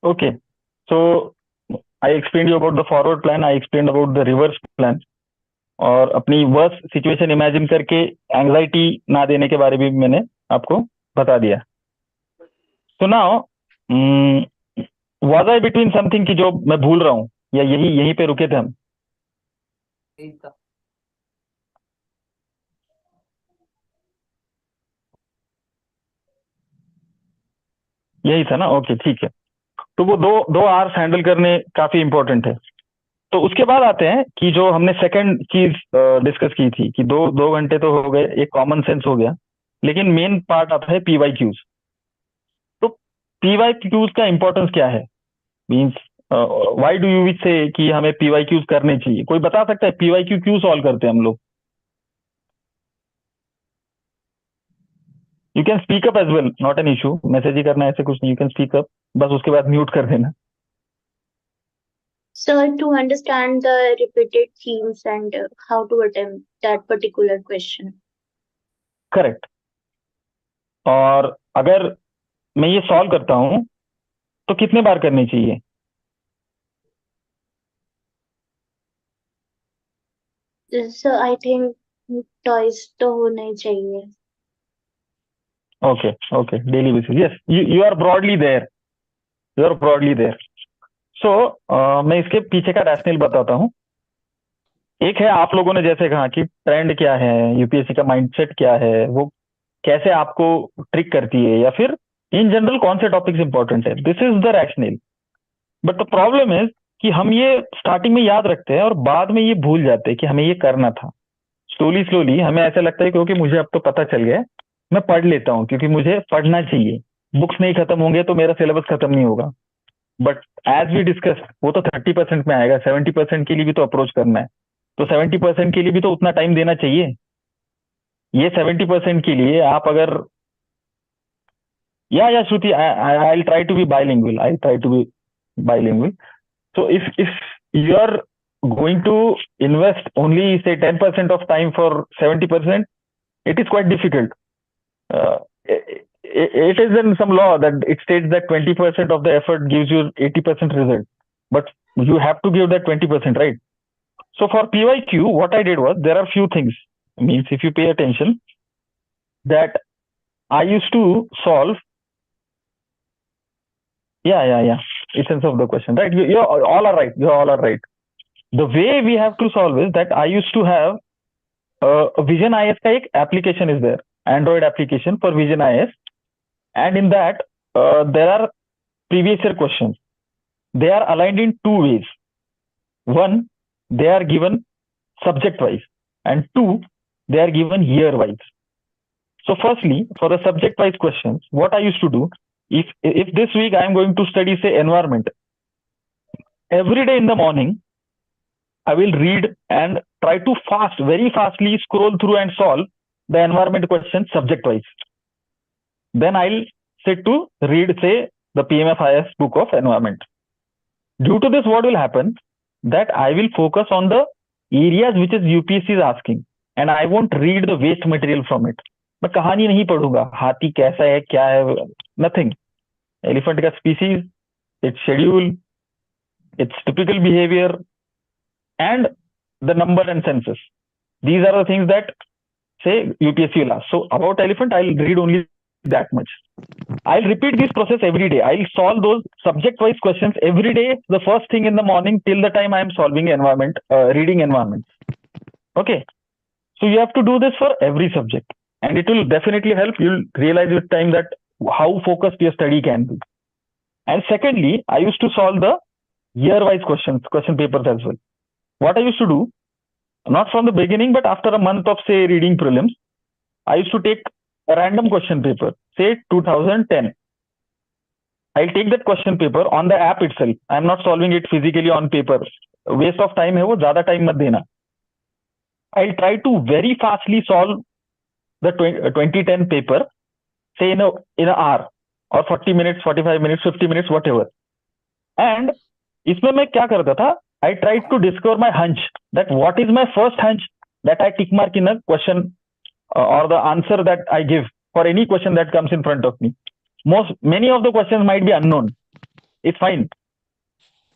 Okay, so I explained you about the forward plan, I explained about the reverse plan, और अपनी वर्स्ट सिचुएशन इमेजिन करके एंग्जाइटी ना देने के बारे में भी मैंने आपको बता दिया। So now, was I between something की जो मैं भूल रहा हूँ, या यही यहीं पे रुके थे हम? यही था ना? ओके, ठीक है। तो वो दो दो आवर्स हैंडल करने काफी इंपॉर्टेंट है। तो उसके बाद आते हैं कि जो हमने सेकंड चीज डिस्कस की थी, कि दो दो घंटे तो हो गए, एक कॉमन सेंस हो गया, लेकिन मेन पार्ट आता है पीवाई क्यूज। तो पीवाई क्यूज का इंपॉर्टेंस क्या है? Means why do you which से कि हमें पीवाई क्यूज करने चाहिए? कोई बता सकता है पीवाई क्यू क्यों सॉल्व करते हैं हम लोग? You can speak up as well, not an issue, message ही करना है, ऐसे कुछ नहीं, यू कैन स्पीक अप, बस उसके बाद म्यूट कर देना। Sir, to understand the repeated themes and how to attempt that particular question. Correct. और अगर मैं ये सॉल्व करता हूं तो कितने बार करनी चाहिए? So I think toys तो होना ही चाहिए. Okay okay, daily basis, yes, you are broadly there, you are broadly there. So मैं इसके पीछे का रैशनल बताता हूँ। एक है, आप लोगों ने जैसे कहा कि ट्रेंड क्या है, यूपीएससी का माइंडसेट क्या है, वो कैसे आपको ट्रिक करती है, या फिर इन जनरल कौन से टॉपिक्स इंपॉर्टेंट है, this is the rational. But the problem is कि हम ये स्टार्टिंग में याद रखते हैं और बाद में ये भूल जाते हैं कि हमें ये करना था। स्लोली स्लोली हमें ऐसा लगता है क्योंकि मुझे अब तो पता चल गया है, मैं पढ़ लेता हूँ, क्योंकि मुझे पढ़ना चाहिए, बुक्स नहीं खत्म होंगे तो मेरा सिलेबस खत्म नहीं होगा। बट एज वी डिस्कस, वो तो 30% में आएगा, 70% के लिए भी तो अप्रोच करना है, तो 70% के लिए भी तो उतना टाइम देना चाहिए। ये 70% के लिए आप अगर, या Shruti, I try to be bilingual, I try to be bilingual. So if you are going to invest only say 10% of time for 70%, it is quite difficult. It is in some law that it states that 20% of the effort gives you 80% result, but you have to give that 20%, right? So for PYQ, what I did was, there are few things. Means if you pay attention, that I used to solve. Yeah. Essence of the question, right? You all are right. You all are right. The way we have to solve is that I used to have Vision IAS का एक application is there, Android application for Vision IAS, and in that there are previous year questions. They are aligned in two ways. One, they are given subject wise, and two, they are given year wise. So firstly, for the subject wise questions, what I used to do, if this week I am going to study, say, environment, every day in the morning I will read and try to very fastly scroll through and solve the environment questions subject wise. Then I'll sit to read, say, the PMFIS book of environment. Due to this, what will happen, that I will focus on the areas which is UPSC is asking, and I won't read the waste material from it. मैं कहानी नहीं पढ़ूंगा, हाथी कैसा है, क्या है, nothing. Elephant का species, its schedule, its typical behavior, and the number and census. These are the things that, say, UPSC will ask. So about elephant, I'll read only that much. I'll repeat this process every day. I'll solve those subject-wise questions every day, the first thing in the morning till the time I'm solving environment, reading environment. Okay. So you have to do this for every subject, and it will definitely help. You'll realize with time that how focused your study can be. And secondly, I used to solve the year-wise question papers as well. What I used to do, not from the beginning, but after a month of, say, reading prelims, I used to take a random question paper, say 2010. I'll take that question paper on the app itself. I'm not solving it physically on paper. Waste of time है वो, ज़्यादा time मत देना. I'll try to very fastly solve the 2010 paper, say in an hour, or 40 minutes, 45 minutes, 50 minutes, whatever. And इसमें मैं क्या करता था, I tried to discover my hunch, that what is my first hunch that I tick mark in a question or the answer that I give for any question that comes in front of me. Many of the questions might be unknown. It's fine.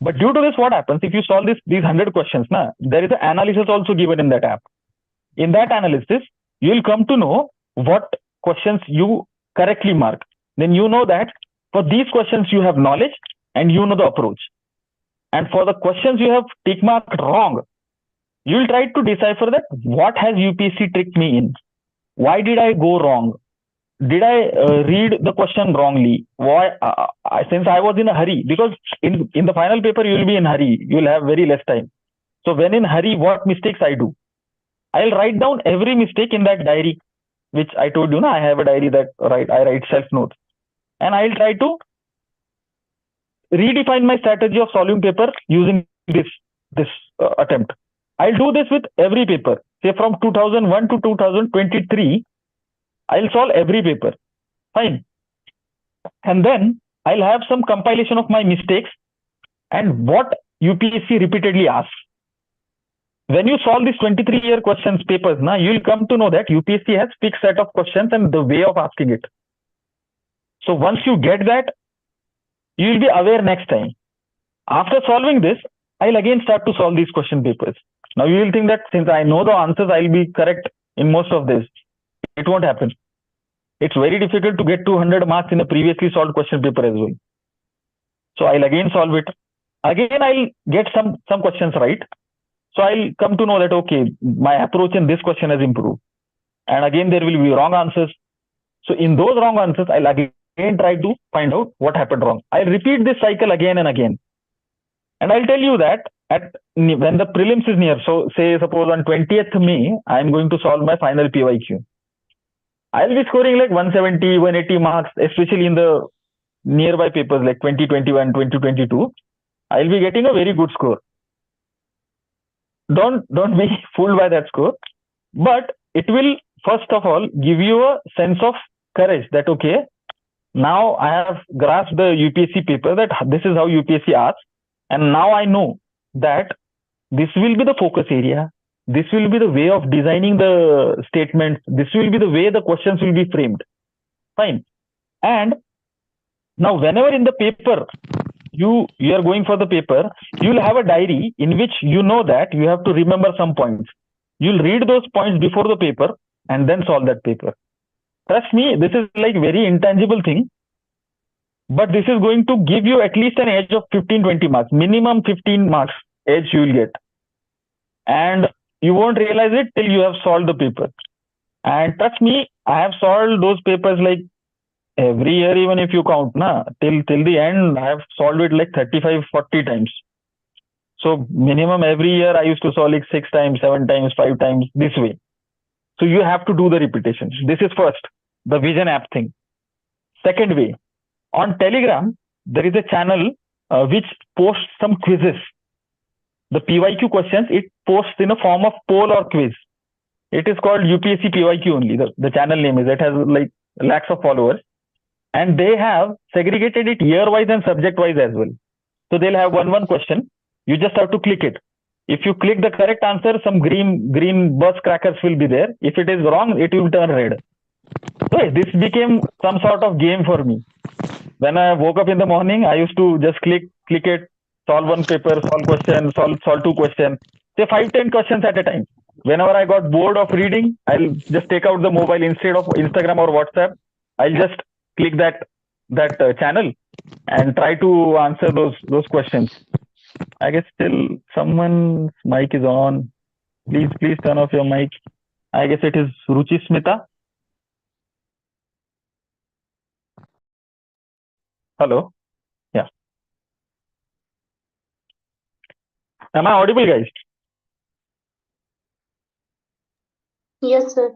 But due to this, what happens, if you solve these 100 questions, there is an analysis also given in that app. In that analysis, you will come to know what questions you correctly mark. Then you know that for these questions you have knowledge and you know the approach. And for the questions you have tick marked wrong, you will try to decipher that what has UPSC tricked me in? Why did I go wrong? Did I read the question wrongly? Why? Since I was in a hurry, because in the final paper you will be in hurry, you will have very less time. So when in hurry, what mistakes I do? I'll write down every mistake in that diary, which I told you, I have a diary that I write self notes, and I'll try to redefine my strategy of solving paper using this attempt. I'll do this with every paper. Say from 2001 to 2023, I'll solve every paper. Fine. And then I'll have some compilation of my mistakes and what UPSC repeatedly asks. When you solve these 23-year questions papers, you'll come to know that UPSC has fixed set of questions and the way of asking it. So once you get that, you will be aware next time. After solving this, I'll again start to solve these question papers. Now you will think that since I know the answers, I'll be correct in most of this. It won't happen. It's very difficult to get 200 marks in a previously solved question paper as well. So I'll again solve it. Again, I'll get some questions right. So I'll come to know that, okay, my approach in this question has improved. And again, there will be wrong answers. So in those wrong answers, I'll again try to find out what happened wrong. I'll repeat this cycle again and again. And I'll tell you that when the prelims is near, so say suppose on 20th May, I'm going to solve my final PYQ. I'll be scoring like 170, 180 marks, especially in the nearby papers like 2021, 2022. I'll be getting a very good score. Don't be fooled by that score, but it will first of all give you a sense of courage that, okay, now I have grasped the UPSC paper, that this is how UPSC asks, and now I know that this will be the focus area. This will be the way of designing the statements. This will be the way the questions will be framed. Fine. And now whenever in the paper you are going for the paper, you will have a diary in which you know that you have to remember some points. You'll read those points before the paper and then solve that paper. Trust me, this is like very intangible thing, but this is going to give you at least an edge of 15-20 marks, minimum 15 marks edge you will get. And you won't realize it till you have solved the paper. And trust me, I have solved those papers like every year, even if you count, till the end, I have solved it like 35, 40 times. So minimum every year I used to solve like 6 times, 7 times, 5 times this way. So you have to do the repetitions. This is first, the vision app thing. Second way, on Telegram, there is a channel which posts some quizzes. The PYQ questions, it posts in a form of poll or quiz. It is called UPSC PYQ only. The channel name is. It has like lakhs of followers. And they have segregated it year-wise and subject-wise as well. So they'll have one question. You just have to click it. If you click the correct answer, some green bus crackers will be there. If it is wrong, it will turn red. So this became some sort of game for me. When I woke up in the morning, I used to just click it, solve one paper, solve question, solve two questions, say 5-10 questions at a time. Whenever I got bored of reading, I'll just take out the mobile instead of Instagram or WhatsApp. I'll just click that channel and try to answer those questions. I guess still someone's mic is on. Please turn off your mic. I guess it is Ruchi Smita. Hello. Yeah. Am I audible, guys? Yes, sir.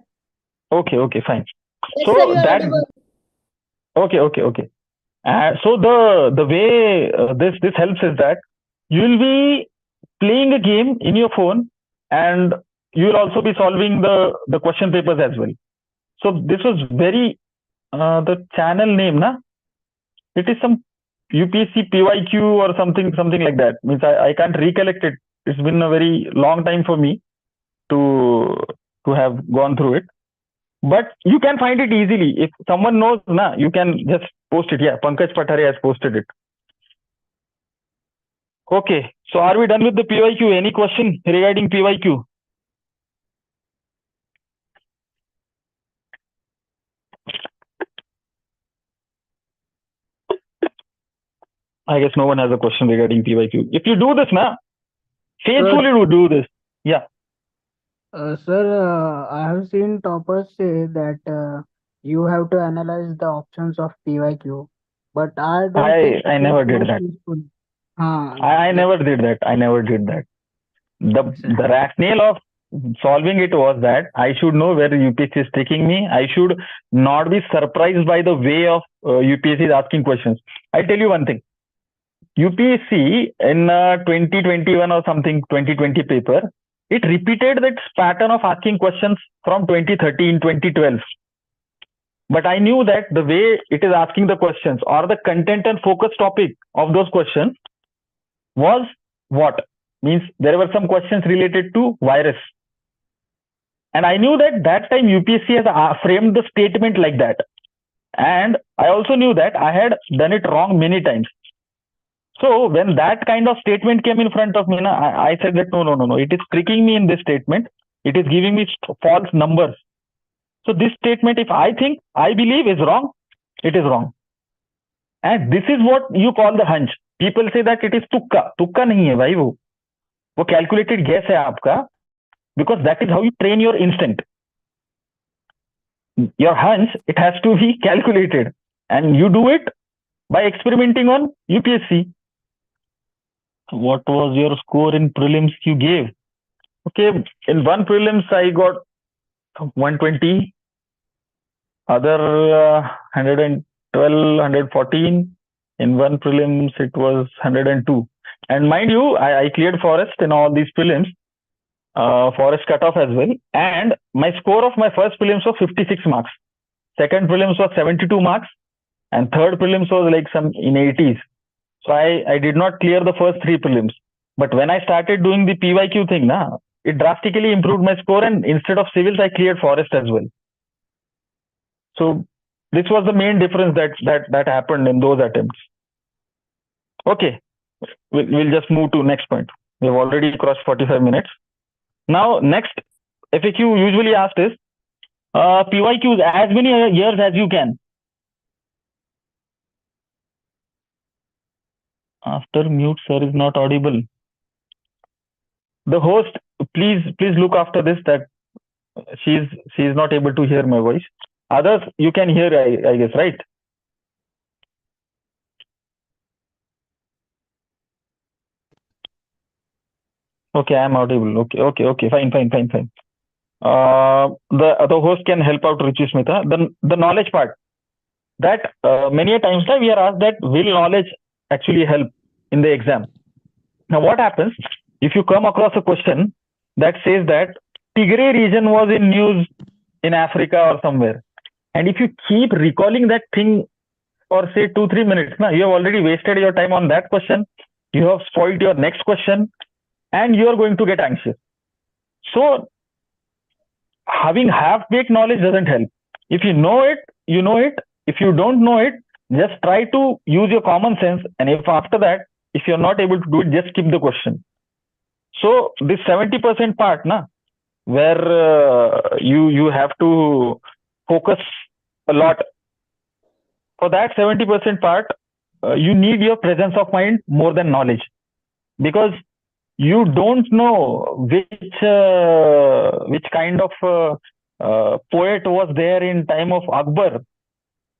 Okay, fine. Yes, So sir, you are that audible. okay. So the way this helps is that you will be playing a game in your phone, and you will also be solving the question papers as well. So this was very the channel name, it is some UPSC PYQ or something like that. Means I can't recollect it. It's been a very long time for me to have gone through it. But you can find it easily. If someone knows, you can just post it. Yeah, Pankaj Patare has posted it. Okay, so are we done with the PYQ? Any question regarding PYQ? I guess no one has a question regarding PYQ. If you do this, faithfully do this. Yeah. Sir, I have seen toppers say that you have to analyze the options of PYQ, but I don't think I it is never did much that. useful. I never did that. The rationale of solving it was that I should know where UPSC is taking me. I should not be surprised by the way of UPSC is asking questions. I tell you one thing. UPSC in 2021 or something 2020 paper, it repeated that pattern of asking questions from 2013, 2012. But I knew that the way it is asking the questions or the content and focus topic of those questions was what? Means there were some questions related to virus. And I knew that time UPSC has framed the statement like that. And I also knew that I had done it wrong many times. So when that kind of statement came in front of me, I said that no, it is tricking me in this statement. It is giving me false numbers. So this statement, if I believe is wrong, it is wrong. And this is what you call the hunch. People say that it is tukka. Tukka nahi hai bhai वो calculated guess है आपका, because that is how you train your instinct. Your hunch, it has to be calculated, and you do it by experimenting on UPSC. What was your score in prelims you gave? Okay, in one prelims I got 120, other 112, 114. In one prelims it was 102. And mind you, I cleared forest in all these prelims, forest cutoff as well. And my score of my first prelims was 56 marks. Second prelims was 72 marks. And third prelims was like some in 80s. So I did not clear the first three prelims. But when I started doing the PYQ thing, it drastically improved my score. And instead of civils, I cleared forest as well. So this was the main difference that happened in those attempts. Okay, we'll just move to next point. We've already crossed 45 minutes. Now, next FAQ usually asked is PYQs as many years as you can. After mute, sir is not audible. The host, please look after this, that she is not able to hear my voice. Others, you can hear, I guess, right? Okay, I'm audible. Okay. Fine. The host can help out Ruchi Smita. The knowledge part, that many a times we are asked that will knowledge actually help in the exam. Now what happens if you come across a question that says that Tigray region was in news in Africa or somewhere, and if you keep recalling that thing for say 2-3 minutes, now you have already wasted your time on that question, you have spoiled your next question, and you are going to get anxious. So having half-baked knowledge doesn't help. If you know it, you know it. If you don't know it, just try to use your common sense. And if after that, if you're not able to do it, just skip the question. So this 70% part, where you have to focus a lot. For that 70% part, you need your presence of mind more than knowledge, because you don't know which kind of poet was there in time of Akbar,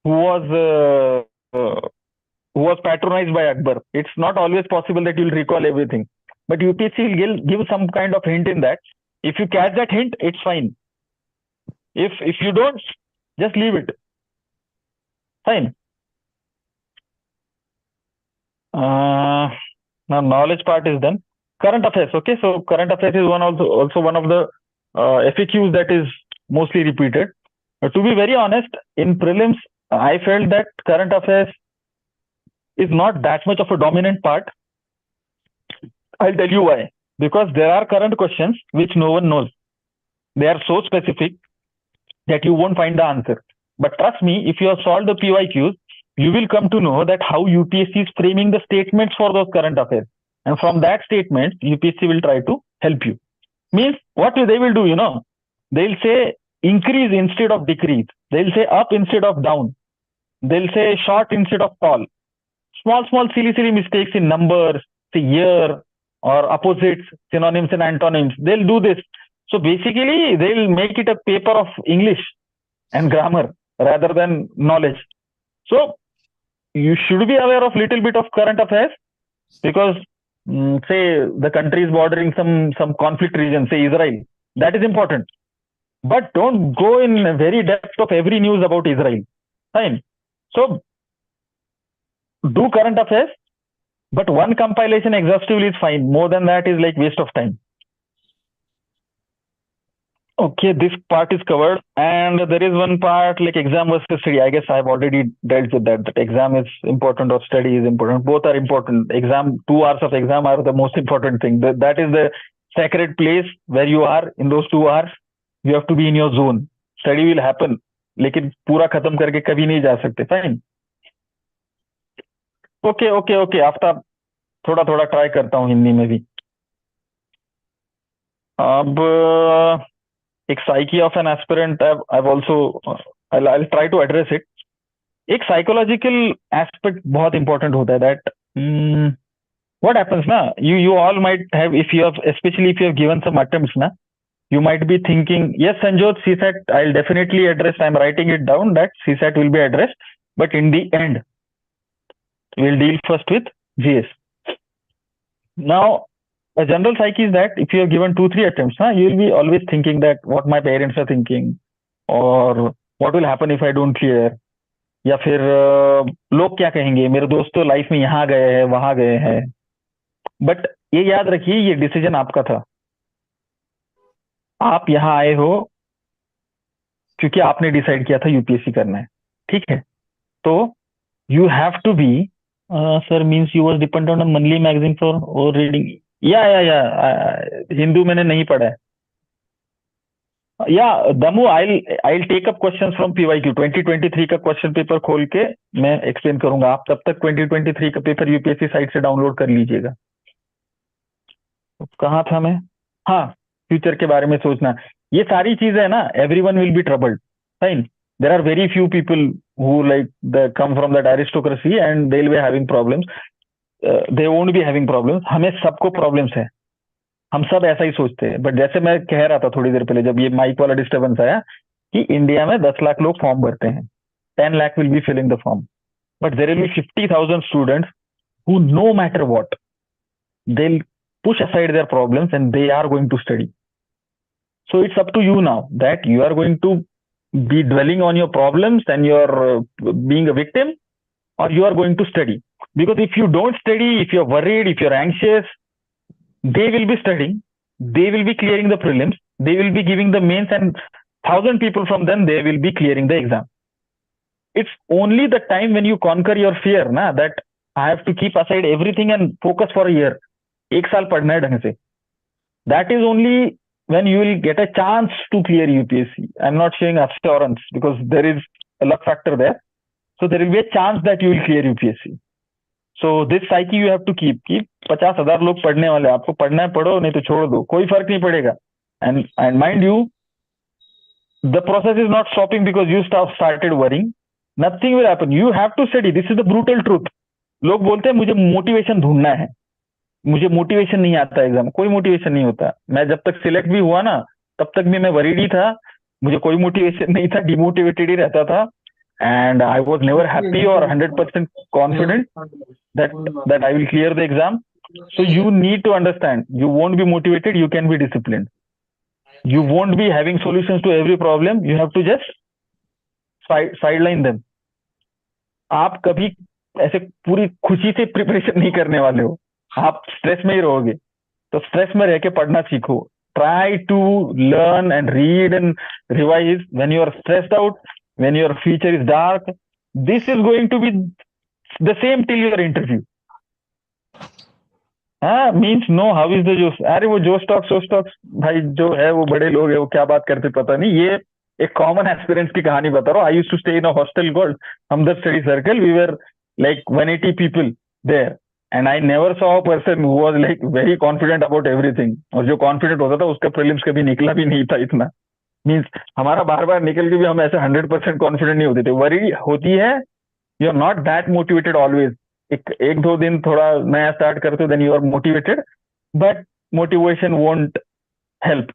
who was patronized by Akbar. It's not always possible that you'll recall everything, but UPSC will give some kind of hint in that. If you catch that hint, it's fine. If you don't, just leave it. Fine. Now knowledge part is done. Current affairs. Okay, so current affairs is also one of the FAQs that is mostly repeated. To be very honest, in prelims, I felt that current affairs is not that much of a dominant part. I'll tell you why. Because there are current questions which no one knows. They are so specific that you won't find the answer. But trust me, if you have solved the PYQs, you will come to know that how UPSC is framing the statements for those current affairs. And from that statement, UPSC will try to help you. Means what they will do, they'll say increase instead of decrease. They'll say up instead of down. They'll say short instead of tall. Small silly mistakes in numbers, say year or opposites, synonyms and antonyms. They'll do this. So basically, they'll make it a paper of English and grammar rather than knowledge. So you should be aware of little bit of current affairs, because say the country is bordering some conflict region, say Israel. That is important. But don't go in very depth of every news about Israel. Fine. So do current affairs, but one compilation exhaustively is fine. More than that is like waste of time. Okay, this part is covered, and there is one part like exam versus study. I guess I've already dealt with that. That exam is important or study is important. Both are important. 2 hours of exam are the most important thing. That is the sacred place where you are in those 2 hours. You have to be in your zone. Study will happen, लेकिन पूरा खत्म करके कभी नहीं जा सकते. Fine. Okay. Aftab थोड़ा try करता हूँ हिंदी में भी. अब एक psyche of an aspirant, I've also I'll try to address it. एक psychological aspect बहुत important होता है that what happens ना, you all might have, especially if you have given some attempts ना, you might be thinking, yes Sanjot, CSAT I'll definitely address. I'm writing it down that CSAT will be addressed, but in the end we'll deal first with GS. Now a general psyche is that if you have given 2-3 attempts, you will be always thinking that what my parents are thinking, or what will happen if I don't clear, या फिर लोग क्या कहेंगे, मेरे दोस्त तो life में यहाँ गए हैं वहां गए हैं. बट ये याद रखिए, ये डिसीजन आपका था. आप यहाँ आए हो क्योंकि आपने डिसाइड किया था यूपीएससी करना है. ठीक है, तो you have to be sir means you was dependent on monthly magazine for reading. या हिंदू मैंने नहीं पढ़ा है. या दमू, I take up questions from PYQ. 2023 का क्वेश्चन पेपर खोल के मैं एक्सप्लेन करूंगा. आप तब तक 2023 का पेपर यूपीएससी साइट से डाउनलोड कर लीजिएगा. कहाँ था मैं? हाँ, फ्यूचर के बारे में सोचना. ये सारी चीजें है ना, everyone will be troubled. Fine. There are very few people who like the come from that aristocracy and they will be having problems. They won't be having problems. हमें सबको प्रॉब्लम्स है, हम सब ऐसा ही सोचते हैं. बट जैसे मैं कह रहा था थोड़ी देर पहले जब ये माइक वाला डिस्टर्बेंस आया, कि इंडिया में 10 लाख लोग फॉर्म भरते हैं, 10 lakh will be filling the form, but there will be 50,000 students who no matter what they push aside their problems and they are going to study. So it's up to you now that you are going to be dwelling on your problems and you're being a victim, or you are going to study. Because if you don't study, if you're worried, if you're anxious, they will be studying, they will be clearing the prelims, they will be giving the mains, and 1,000 people from them, they will be clearing the exam. It's only the time when you conquer your fear, na, that I have to keep aside everything and focus for a year. एक साल पढ़ना है ढंग से. That is only when you will get a chance to clear UPSC. I'm not showing assurance because there is a luck factor there. So there will be a chance that you will clear UPSC. So this psyche you have to keep. 50,000 लोग पढ़ने वाले, आपको पढ़ना है पढ़ो, नहीं तो छोड़ दो, कोई फर्क नहीं पड़ेगा. And mind you, the process is not stopping because you started worrying. Nothing will happen. You have to study. This is the brutal truth. लोग बोलते हैं मुझे मोटिवेशन ढूंढना है, मुझे मोटिवेशन नहीं आता एग्जाम. कोई मोटिवेशन नहीं होता. मैं जब तक सिलेक्ट भी हुआ ना, तब तक भी मैं वरीड ही था, मुझे कोई मोटिवेशन नहीं था, डिमोटिवेटेड ही रहता था. And I was never happy or 100% confident that I will clear the exam. So you need to understand, you won't be motivated, you can be disciplined. You won't be having solutions to every problem. You have to just sideline them. आप कभी ऐसे पूरी खुशी से preparation नहीं करने वाले हो, आप स्ट्रेस में ही रहोगे. तो स्ट्रेस में रह के पढ़ना सीखो. Try to learn and read and revise when you are stressed out, when your future is dark. This is going to be the same till your interview. Means no, how is the जोश. अरे वो जोश talks भाई जो है वो बड़े लोग है, वो क्या बात करते पता नहीं. ये एक कॉमन एक्सपीरियंस की कहानी बता रहा हूँ. I used to stay in a hostel called Hamdard study circle. We were like 180 people there, and I never saw a person who was like very confident about everything. और जो confident होता था उसका prelims कभी निकला भी नहीं था इतना. Means हमारा बार बार निकल के भी हम ऐसे 100% confident नहीं होते थे. Worry होती है, you are not that motivated always. एक दो दिन थोड़ा नया start करते हो, then you are motivated, but motivation won't help.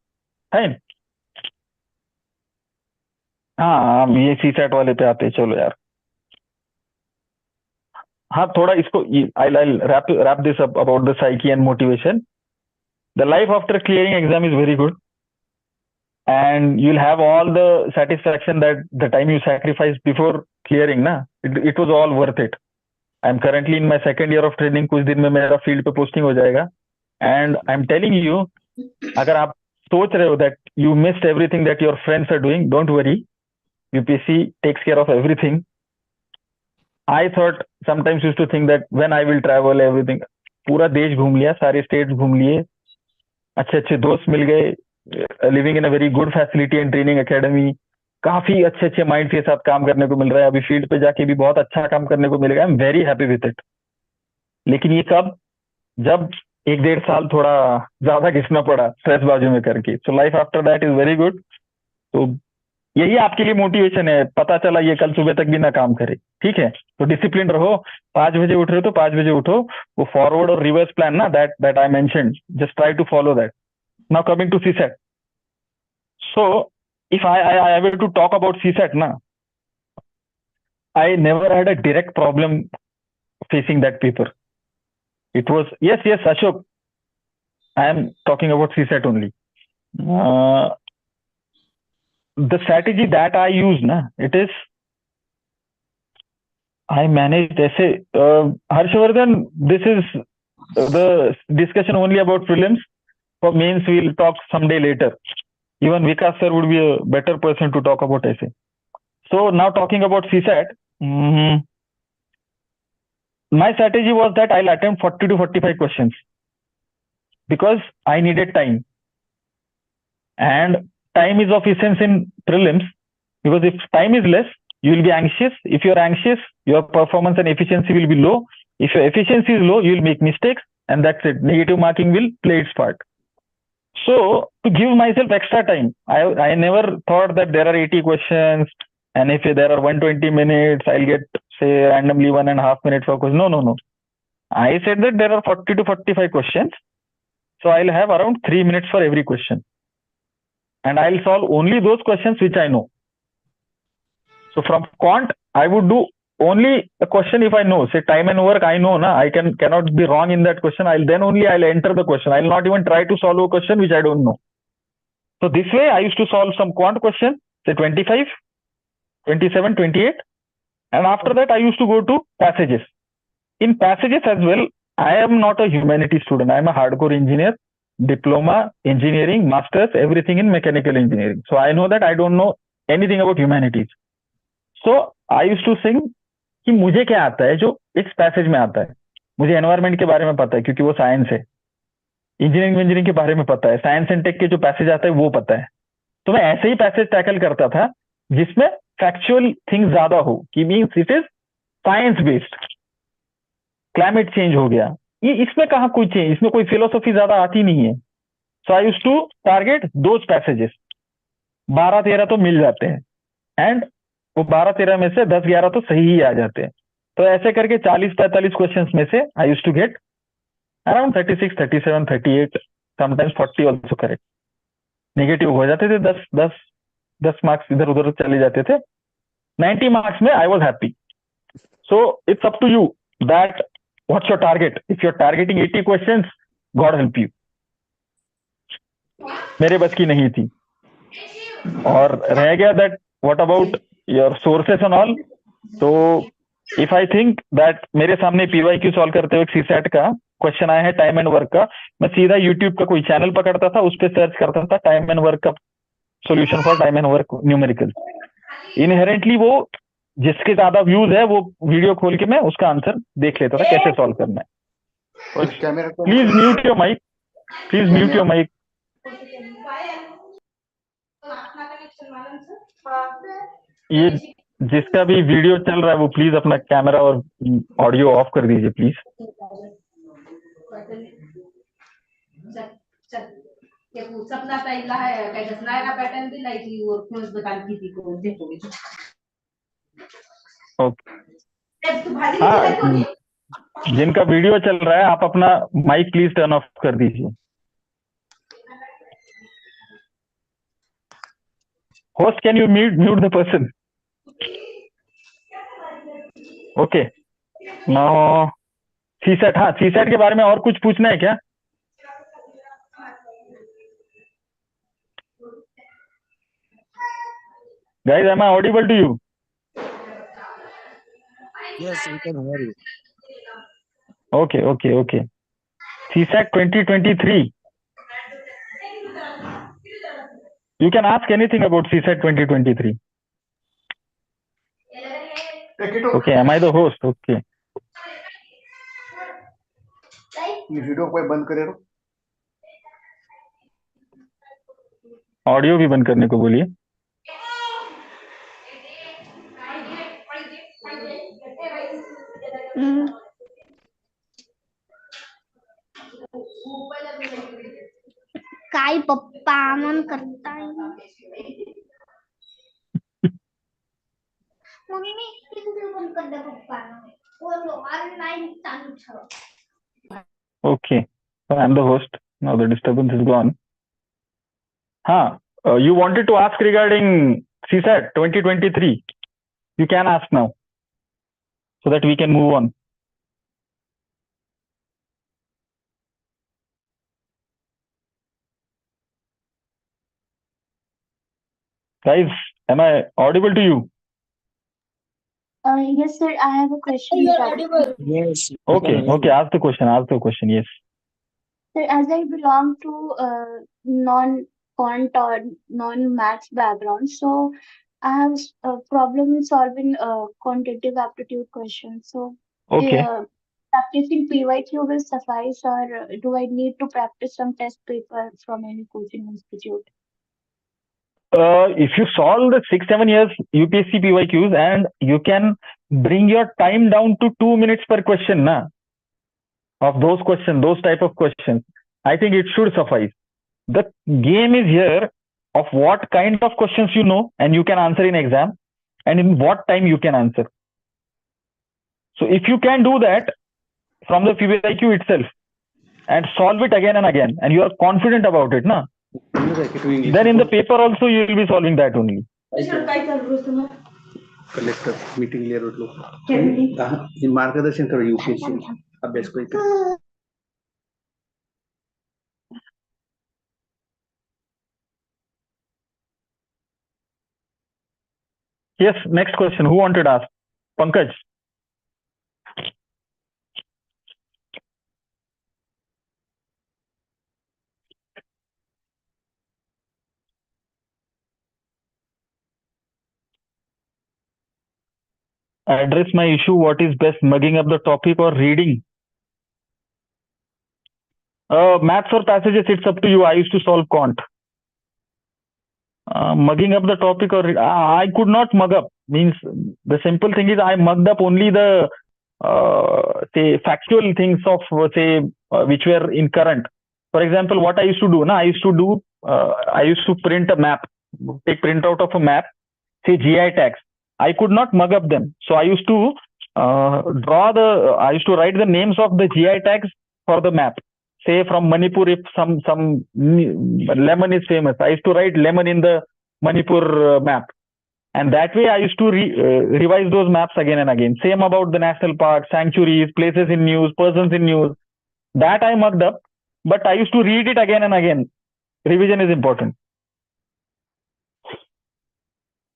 है. हाँ, ये CSAT वाले पे आते हैं. चलो यार, हाँ थोड़ा इसको I'll wrap this up about the psyche and motivation. The life after clearing exam is very good, and you'll have all the satisfaction that the time you sacrificed before clearing, na, it was all worth it. I'm currently in my second year of training. कुछ दिन में मेरा field पे posting हो जाएगा, and I'm telling you, अगर आप सोच रहे हो that you missed everything that your friends are doing, don't worry. UPSC takes care of everything. I thought sometimes used to think that when I will travel everything, पूरा देश घूम लिया, सारे स्टेट्स घूम लिए, अच्छे अच्छे दोस्त मिल गए, living in a very good facility and training academy, काफी अच्छे अच्छे माइंड के साथ काम करने को मिल रहा है. अभी फील्ड पे जाके भी बहुत अच्छा काम करने को मिलेगा. I am very happy with it. लेकिन ये कब, जब 1-1.5 साल थोड़ा ज्यादा घिसना पड़ा स्ट्रेस बाजू में करके. So life after that is very good. तो यही आपके लिए मोटिवेशन है. पता चला ये कल सुबह तक भी ना काम करे, ठीक है, तो डिसिप्लिन रहो. 5 बजे उठ रहे हो तो 5 बजे उठो. वो फॉरवर्ड और रिवर्स प्लान ना, that I mentioned, just try to follow that. Now coming to CSAT. So if I were to talk about CSAT na, I never had a direct problem facing that paper. It was yes Ashok, I am talking about CSAT only. The strategy that I use na, it is I managed ऐसे. Harshvardhan, this is the discussion only about prelims. For mains we'll talk someday later. Even Vikas sir would be a better person to talk about essay. So now talking about CSAT, my strategy was that I'll attempt 40 to 45 questions because I needed time. And time is of essence in prelims, because if time is less, you will be anxious. If you're anxious, your performance and efficiency will be low. If your efficiency is low, you will make mistakes, and that's it. Negative marking will play its part. So to give myself extra time, I never thought that there are 80 questions and if there are 120 minutes, I'll get say randomly 1.5 minutes for question. No. I said that there are 40 to 45 questions. So I'll have around 3 minutes for every question. And I'll solve only those questions which I know. So from quant, I would do only a question if I know, say time and work, I know, na, I cannot be wrong in that question. I'll enter the question. I'll not even try to solve a question which I don't know. So this way, I used to solve some quant question, say 25, 27, 28. And after that, I used to go to passages. In passages as well, I am not a humanities student. I am a hardcore engineer, diploma, engineering, masters, everything in mechanical engineering. So I know that I don't know anything about humanities. So I used to think कि मुझे क्या आता है जो इस passage में आता है. मुझे एनवायरमेंट के बारे में पता है क्योंकि वो साइंस है. इंजीनियरिंग के बारे में पता है. साइंस एंड टेक के जो पैसेज आता है वो पता है. तो मैं ऐसे ही पैसेज टैकल करता था जिसमें फैक्चुअल थिंग्स ज्यादा हो, कि means it is science based. Climate change हो गया, ये इसमें कहाँ कोई चेंज, इसमें कोई फिलोसफी ज्यादा आती नहीं है. So I used to target those passages. 12-13 तो मिल जाते हैं, एंड वो 12-13 में से 10-11 तो सही ही आ जाते हैं. तो ऐसे करके 40-45 क्वेश्चंस में से I used to get around 36, 37, 38, sometimes 40 also correct. Negative हो जाते थे, 10 मार्क्स इधर उधर चले जाते थे. 90 मार्क्स में I was happy. So it's up to you that what's your target. If you are targeting 80 questions, God help you. मेरे बस की नहीं थी. और रह गया that what about your sources and all. तो इफ आई थिंक दैट मेरे सामने पीवाईक्यू सॉल्व करते हुए सीसैट का क्वेश्चन आया है टाइम एंड वर्क का, मैं सीधा यूट्यूब का कोई चैनल पकड़ता था, उस पर सर्च करता था टाइम एंड वर्क का solution for time and work numerical. Inherently वो जिसके ज्यादा व्यूज है वो वीडियो खोल के मैं उसका आंसर देख लेता था कैसे सॉल्व करना है. Please mute your mic. Please mute your mic. ये जिसका भी वीडियो चल रहा है वो प्लीज अपना कैमरा और ऑडियो ऑफ कर दीजिए प्लीज. हाँ, जिनका वीडियो चल रहा है आप अपना माइक प्लीज टर्न ऑफ कर दीजिए. Host, can you mute the person? Okay. Now CSAT. हाँ, सीसेट के बारे में और कुछ पूछना है क्या? Guys, am I audible to you? Yes, we can hear you. Okay. CSAT 2023. You can ask anything about CSAT 2023. Okay, am I the host? Okay. ये वीडियो कोई बंद करे रो. ऑडियो भी बंद करने को बोलिए. काय पप्पा मन करता है मम्मी वीडियो बंद कर दे पप्पा बोलो ऑनलाइन चालू छो. Okay, so I'm the host. Now the disturbance is gone. You wanted to ask regarding CSAT 2023. You can ask now so that we can move on. Guys, am I audible to you? Yes sir, I have a question. You are audible. Yes. Okay, ask the question. Yes. Sir, as I belong to non-quant or non-maths background, so I have a problem in solving quantitative aptitude questions. So, Okay. practicing PYQ will suffice, or do I need to practice some test paper from any coaching institute? If you solve the 6-7 years UPSC PYQs and you can bring your time down to 2 minutes per question, of those questions, those type of questions, I think it should suffice. The game is here of what kind of questions you know and you can answer in exam, and in what time you can answer. So if you can do that from the PYQ itself and solve it again and again, and you are confident about it, then in the paper also you will be solving that only. Collector meeting लिएर उठलो मार्गदर्शन करो UPSC अभ्यास कोई Yes, next question. Who wanted to ask? Pankaj. Address my issue. What is best, mugging up the topic or reading? Maths or passages, it's up to you. I used to solve quant. Mugging up the topic or I could not mug up. Means the simple thing is I mugged up only the say factual things of say which were in current. For example, what I used to do, I used to print a map, take print out of a map, say GI tags. I could not mug up them, so I used to I used to write the names of the GI tags for the map. Say from Manipur, if some lemon is famous, I used to write lemon in the Manipur map, and that way I used to revise those maps again and again. Same about the national parks, sanctuaries, places in news, persons in news. That I mugged up, but I used to read it again and again. Revision is important.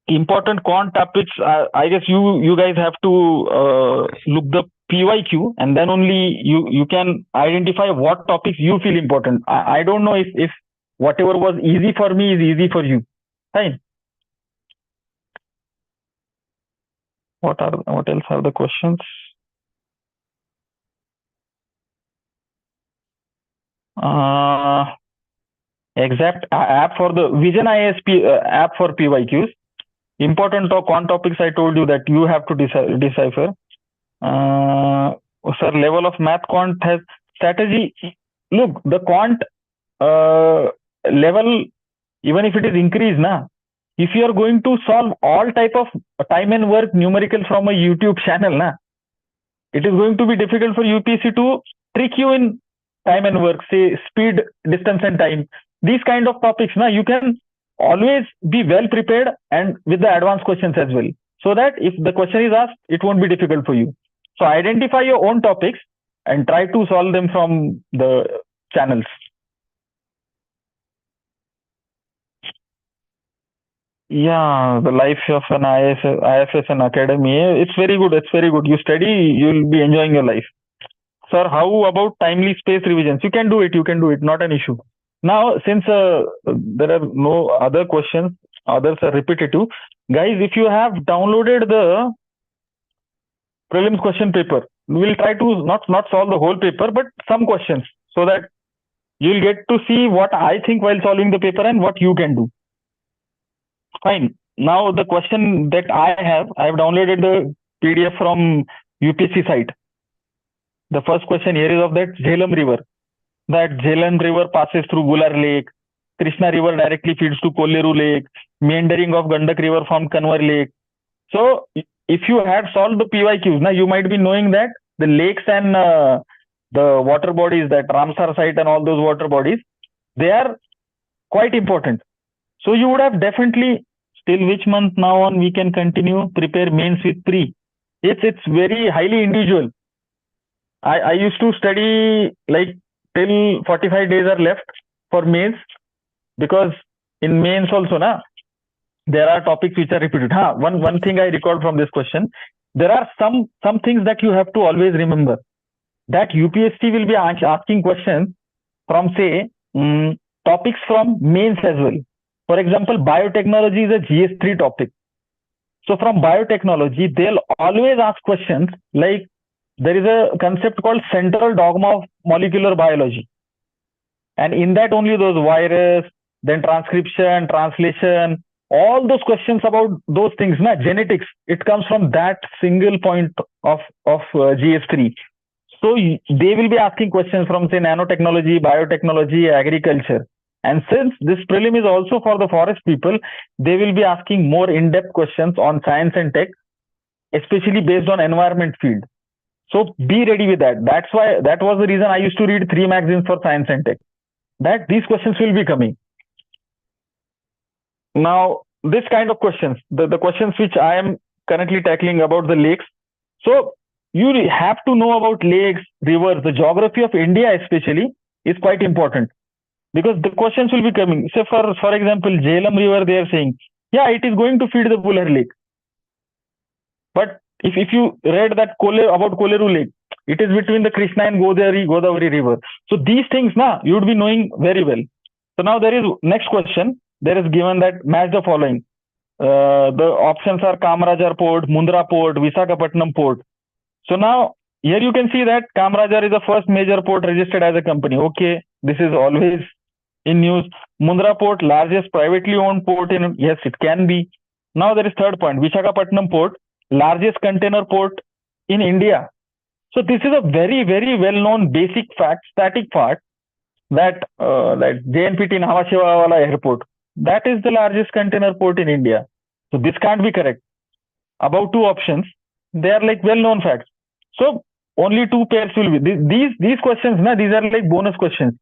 Important quant topics, I guess you guys have to look the PYQ, and then only you can identify what topics you feel important. I don't know if whatever was easy for me is easy for you. Fine. What else are the questions? Exact app for the Vision ISP app for PYQs. Important quant topics I told you that you have to decipher. Sir, level of math quant has strategy. Look, the quant level, even if it is increased, if you are going to solve all type of time and work numerical from a YouTube channel, it is going to be difficult for UPSC to trick you in time and work, say speed, distance and time. These kind of topics, you can always be well prepared and with the advanced questions as well, so that if the question is asked, it won't be difficult for you. So identify your own topics and try to solve them from the channels. Yeah, the life of an IFS and academy, it's very good. It's very good. You study, you'll be enjoying your life. Sir, how about timely space revisions? You can do it. Not an issue. Now, since there are no other questions, others are repetitive. Guys, if you have downloaded the prelims question paper, we'll try to not solve the whole paper, but some questions, so that you'll get to see what I think while solving the paper and what you can do. Fine. Now, the question that I have downloaded the PDF from UPSC site. The first question here is of that Jhelum River. That Jhelum River passes through Bular Lake. Krishna River directly feeds to Kolleru Lake. Meandering of Gandak River from Kanwar Lake. So, if you had solved the PYQs, you might be knowing that the lakes and the water bodies, that Ramsar site and all those water bodies, they are quite important. So, you would have definitely, till which month now on we can continue, prepare mains with pre. It's very highly individual. I used to study like till 45 days are left for mains, because in mains also, there are topics which are repeated. One thing I recall from this question, there are some things that you have to always remember, that UPSC will be asking questions from, say, topics from mains as well. For example, biotechnology is a GS3 topic. So from biotechnology, they'll always ask questions like, there is a concept called central dogma of molecular biology. And in that only those virus, then transcription, translation, all those questions about those things, genetics, it comes from that single point of GS3. So they will be asking questions from, say, nanotechnology, biotechnology, agriculture. And since this prelim is also for the forest people, they will be asking more in-depth questions on science and tech, especially based on environment field. So be ready with that. That was the reason I used to read 3 magazines for science and tech, that these questions will be coming. Now, this kind of questions, the questions which I am currently tackling about the lakes. So you have to know about lakes, rivers, the geography of India especially is quite important, because the questions will be coming. So for example, Jhelum River, they are saying, yeah, it is going to feed the Buller Lake. But if you read that about Koleru Lake, it is between the Krishna and Godavari River. So these things, you would be knowing very well. So now there is next question. There is given that match the following. The options are Kamarajar Port, Mundra Port, Visakhapatnam Port. So now here you can see that Kamarajar is the first major port registered as a company. Okay, this is always in news. Mundra Port, largest privately owned port in, yes, it can be. Now there is third point, Visakhapatnam Port, largest container port in India. So this is a very, very well-known basic fact, static fact, that JNPT Nhava Sheva Wala Airport, that is the largest container port in India. So this can't be correct. About two options, they are like well-known facts. So only two pairs will be. These questions, these are like bonus questions.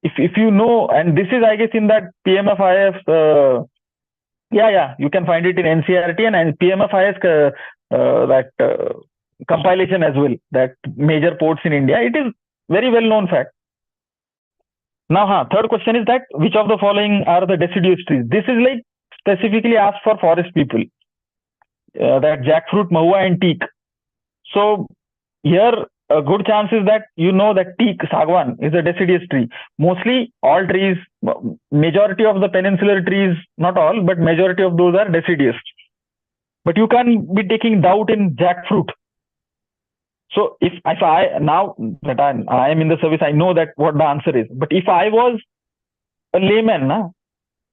If you know, and this is, I guess, in that PMFIS, you can find it in NCERT and PMFIS compilation as well, that major ports in India. It is very well-known fact. Now, third question is that which of the following are the deciduous trees? This is like specifically asked for forest people. That jackfruit, mahua, and teak. So here a good chance is that you know that teak, sagwan, is a deciduous tree. Mostly all trees, majority of the peninsular trees, not all, but majority of those are deciduous. But you can't be taking doubt in jackfruit. So if I, now that I am in the service, I know that what the answer is. But if I was a layman,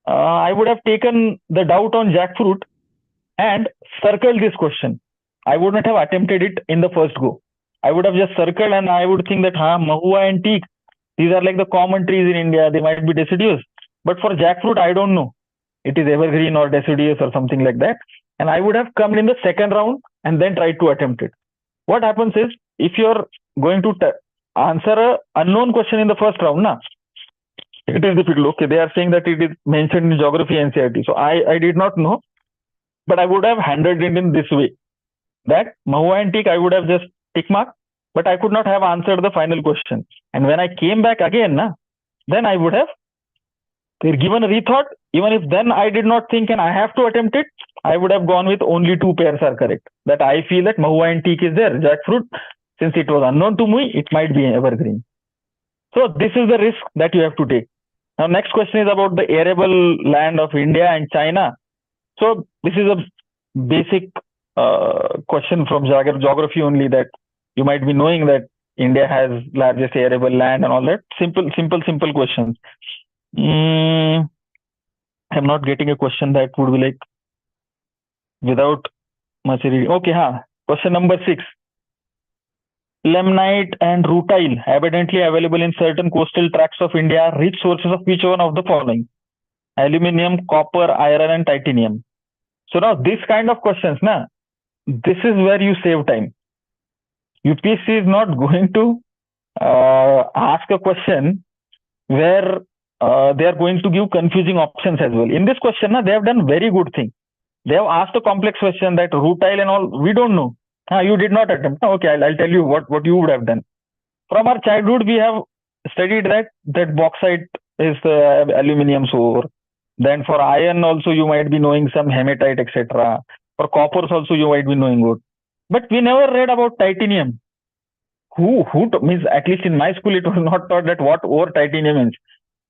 I would have taken the doubt on jackfruit and circled this question. I would not have attempted it in the first go. I would have just circled and I would think that mahua and teak, these are like the common trees in India. They might be deciduous. But for jackfruit, I don't know. It is evergreen or deciduous or something like that. And I would have come in the second round and then tried to attempt it. What happens is, if you're going to answer an unknown question in the first round, it is difficult. Okay, they are saying that it is mentioned in geography NCERT. So I did not know, but I would have handled it in this way. That mahua and teak, I would have just tick mark, but I could not have answered the final question. And when I came back again, then I would have given a rethought. Even if then I did not think and I have to attempt it, I would have gone with only two pairs are correct. That I feel that mahua and teak is there. Jackfruit, since it was unknown to me, it might be evergreen. So this is the risk that you have to take. Now next question is about the arable land of India and China. So this is a basic question from geography only, that you might be knowing that India has largest arable land and all that. Simple questions. I'm not getting a question that would be like without much reading. Okay, question number 6. Lemnite and rutile, abundantly available in certain coastal tracts of India, are rich sources of which one of the following? Aluminium, copper, iron, and titanium. So now this kind of questions, this is where you save time. UPSC is not going to ask a question where they are going to give confusing options as well. In this question, they have done very good thing. They have asked a complex question that rutile and all, we don't know. You did not attempt. Okay, I'll tell you what you would have done. From our childhood, we have studied that bauxite is the aluminium ore. Then for iron also, you might be knowing some hematite, etc. For coppers also, you might be knowing good. But we never read about titanium. Who means, at least in my school, it was not taught that what ore titanium is.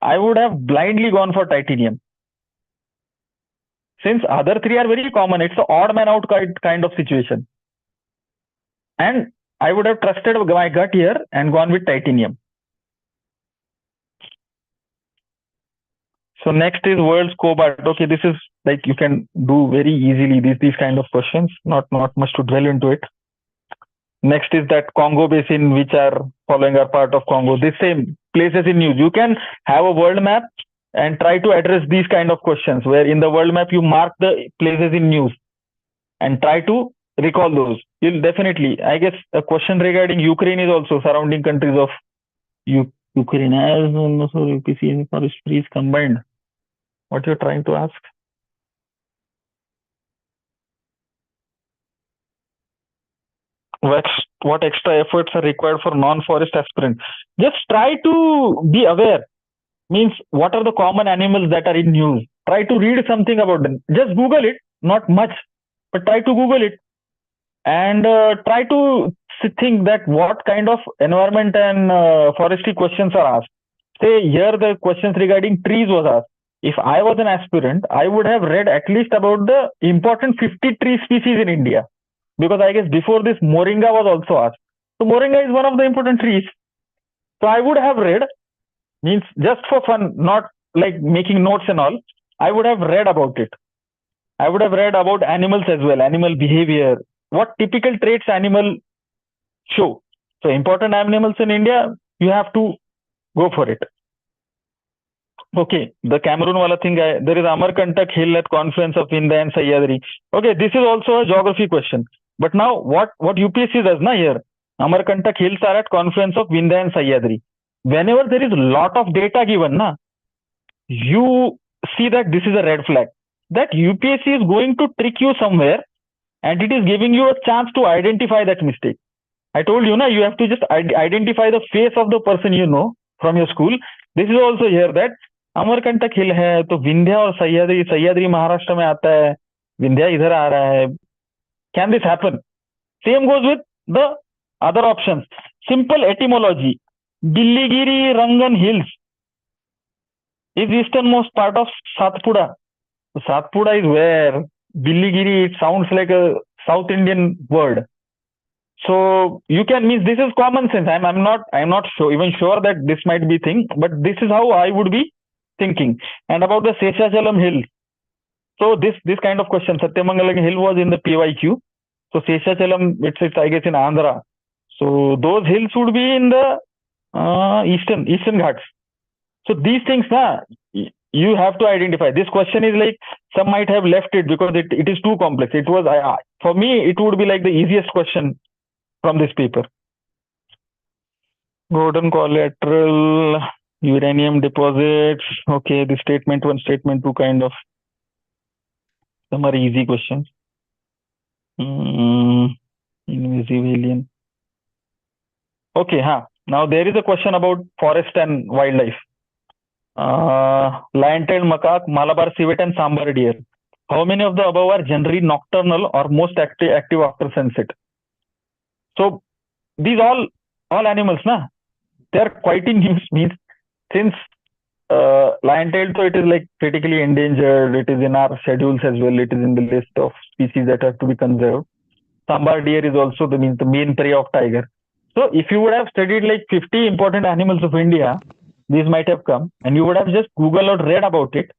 I would have blindly gone for titanium. Since other three are very common, it's an odd man out kind of situation. And I would have trusted my gut here and gone with titanium. So next is world's cobalt. Okay, this is like you can do very easily these kind of questions. Not much to dwell into it. Next is that Congo basin, which are following are part of Congo. The same places in news. You can have a world map and try to address these kind of questions, where in the world map you mark the places in news and try to recall those. You'll definitely, I guess, a question regarding Ukraine is also surrounding countries of Ukraine as UPC and forest trees combined. What you're trying to ask? what extra efforts are required for non-forest aspirants? Just try to be aware. Means what are the common animals that are in news? Try to read something about them. Just Google it, not much, but try to Google it, and try to think that what kind of environment and forestry questions are asked. Say here the questions regarding trees was asked. If I was an aspirant, I would have read at least about the important 50 tree species in India, because I guess before this moringa was also asked. So moringa is one of the important trees. So I would have read, means just for fun, not like making notes and all. I would have read about it. I would have read about animals as well, animal behavior, what typical traits animal show. So important animals in India, you have to go for it. Okay, the Cameroon wala thing, there is Amarkantak Hill at confluence of Vindhya and Sahyadri. Okay, this is also a geography question. But now what UPSC does na here, Amarkantak Hills are at confluence of Vindhya and Sahyadri. Whenever there is a lot of data given na, you see that this is a red flag. That UPSC is going to trick you somewhere, and it is giving you a chance to identify that mistake. I told you na, you have to just identify the face of the person you know from your school. This is also here that Amarkantak हिल है तो विंध्या और सह्याद्री महाराष्ट्र में आता है, विंध्या इधर आ रहा है. Can this happen? Same goes with the other options. Simple etymology. Billigiri Rangan Hills is easternmost part of Satpura. Satpura is where? Billigiri, it sounds like a South Indian word. So you can mean this is common sense. I'm not sure, even sure that this might be thing, but this is how I would be thinking. And about the Seshachalam Hill. So this kind of question, Satyamangalam Hill was in the PYQ. So Seshachalam, it's I guess in Andhra. So those hills would be in the Eastern Ghats. So these things, you have to identify. This question is like, some might have left it because it is too complex. It was, for me, it would be like the easiest question from this paper. Golden collateral, uranium deposits. Okay, the statement 1, statement 2 kind of. Some are easy questions. Invisible alien. Okay, now there is a question about forest and wildlife. Lion-tailed macaque, Malabar civet, and sambar deer. How many of the above are generally nocturnal or most active after sunset? So these all animals, they are quite in use. Means since lion-tailed, so it is like critically endangered. It is in our schedules as well. It is in the list of species that have to be conserved. Sambar deer is also the main prey of tiger. So if you would have studied like 50 important animals of India, these might have come, and you would have just Googled or read about it.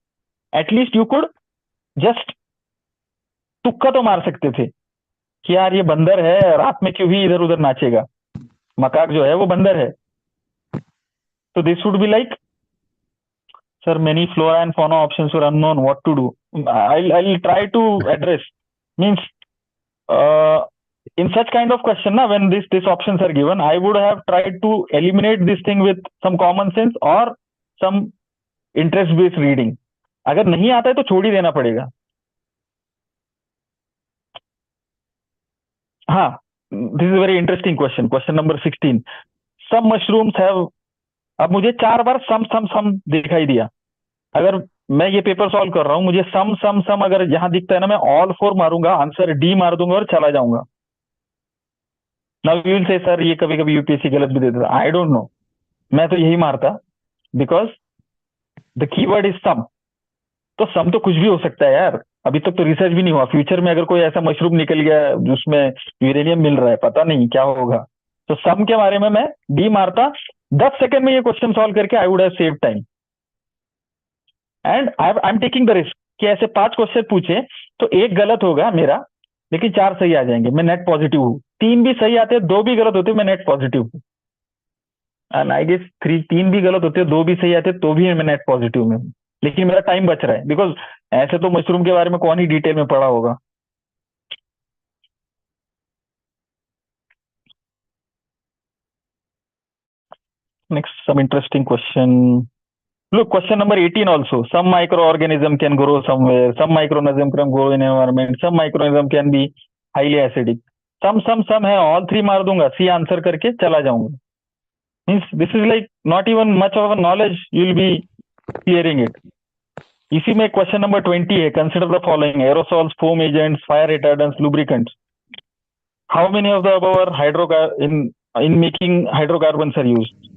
At least you could just तुक्का तो मार सकते थे कि यार ये बंदर है, रात में क्यों भी इधर उधर नाचेगा, मकाक जो है वो बंदर है. So this would be like, sir, many flora and fauna options were unknown. What to do? I'll try to address. Means in such kind of question, when these options are given, I would have tried to eliminate this thing with some common sense or some interest-based reading. अगर नहीं आता है तो छोड़ ही देना पड़ेगा. This is a very interesting question. Question number 16. Some mushrooms have. अब मुझे 4 बार सम दिखाई दिया. अगर मैं ये पेपर सॉल्व कर रहा हूं, मुझे सम अगर यहां दिखता है ना, मैं ऑल 4 मारूंगा, आंसर डी मार दूंगा और चला जाऊंगा. Now you will say sir ये कभी कभी यूपीएससी गलत भी देता है. आई डोंट नो, मैं तो यही मारता, because the keyword is sum. तो सम तो कुछ भी हो सकता है यार. अभी तक तो रिसर्च भी नहीं हुआ. फ्यूचर में अगर कोई ऐसा मशरूम निकल गया जिसमें यूरेनियम मिल रहा है, पता नहीं क्या होगा. तो सम के बारे में मैं डी मारता. 10 सेकंड में ये क्वेश्चन सॉल्व करके आई would have save time. And I am taking the risk कि ऐसे 5 क्वेश्चन पूछे तो एक गलत होगा मेरा, लेकिन 4 सही आ जाएंगे. मैं नेट पॉजिटिव हूँ. 3 भी सही आते, 2 भी गलत होते, मैं नेट पॉजिटिव हूँ. एंड आई गेस 3 भी गलत होते, 2 भी सही आते, तो भी मैं नेट पॉजिटिव में हूँ. लेकिन मेरा टाइम बच रहा है, बिकॉज ऐसे तो मशरूम के बारे में कौन ही डिटेल में पढ़ा होगा. Next, some interesting question. Look, question number 18 also. Some microorganism can grow somewhere. Some microorganism can grow in environment. Some microorganism can be highly acidic. सम है, ऑल 3 मार दूंगा, सी आंसर करके चला जाऊंगा. Means this is like not even much of a knowledge, you will be clearing it. इसी में question number 20 है. Consider the following: aerosols, foam agents, fire retardants, lubricants. How many of the above are in making hydrocarbons are used?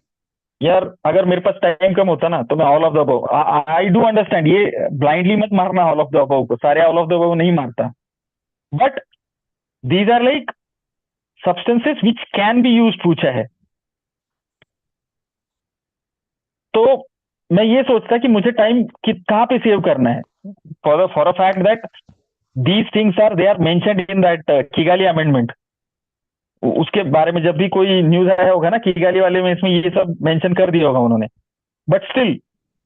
यार अगर मेरे पास time कम होता ना तो मैं all of the above. I do understand, ये ब्लाइंडली मत मारना ऑल ऑफ द अबव को, सारे ऑल ऑफ द अबव नहीं मारता. But these are like substances which can be use पूछा है. तो मैं ये सोचता कि मुझे टाइम कहाँ पे सेव करना है. For a fact that these things are they are mentioned in that Kigali amendment. उसके बारे में जब भी कोई न्यूज आया होगा ना किगाली वाले में, इसमें ये सब मेंशन कर दिया होगा उन्होंने. But still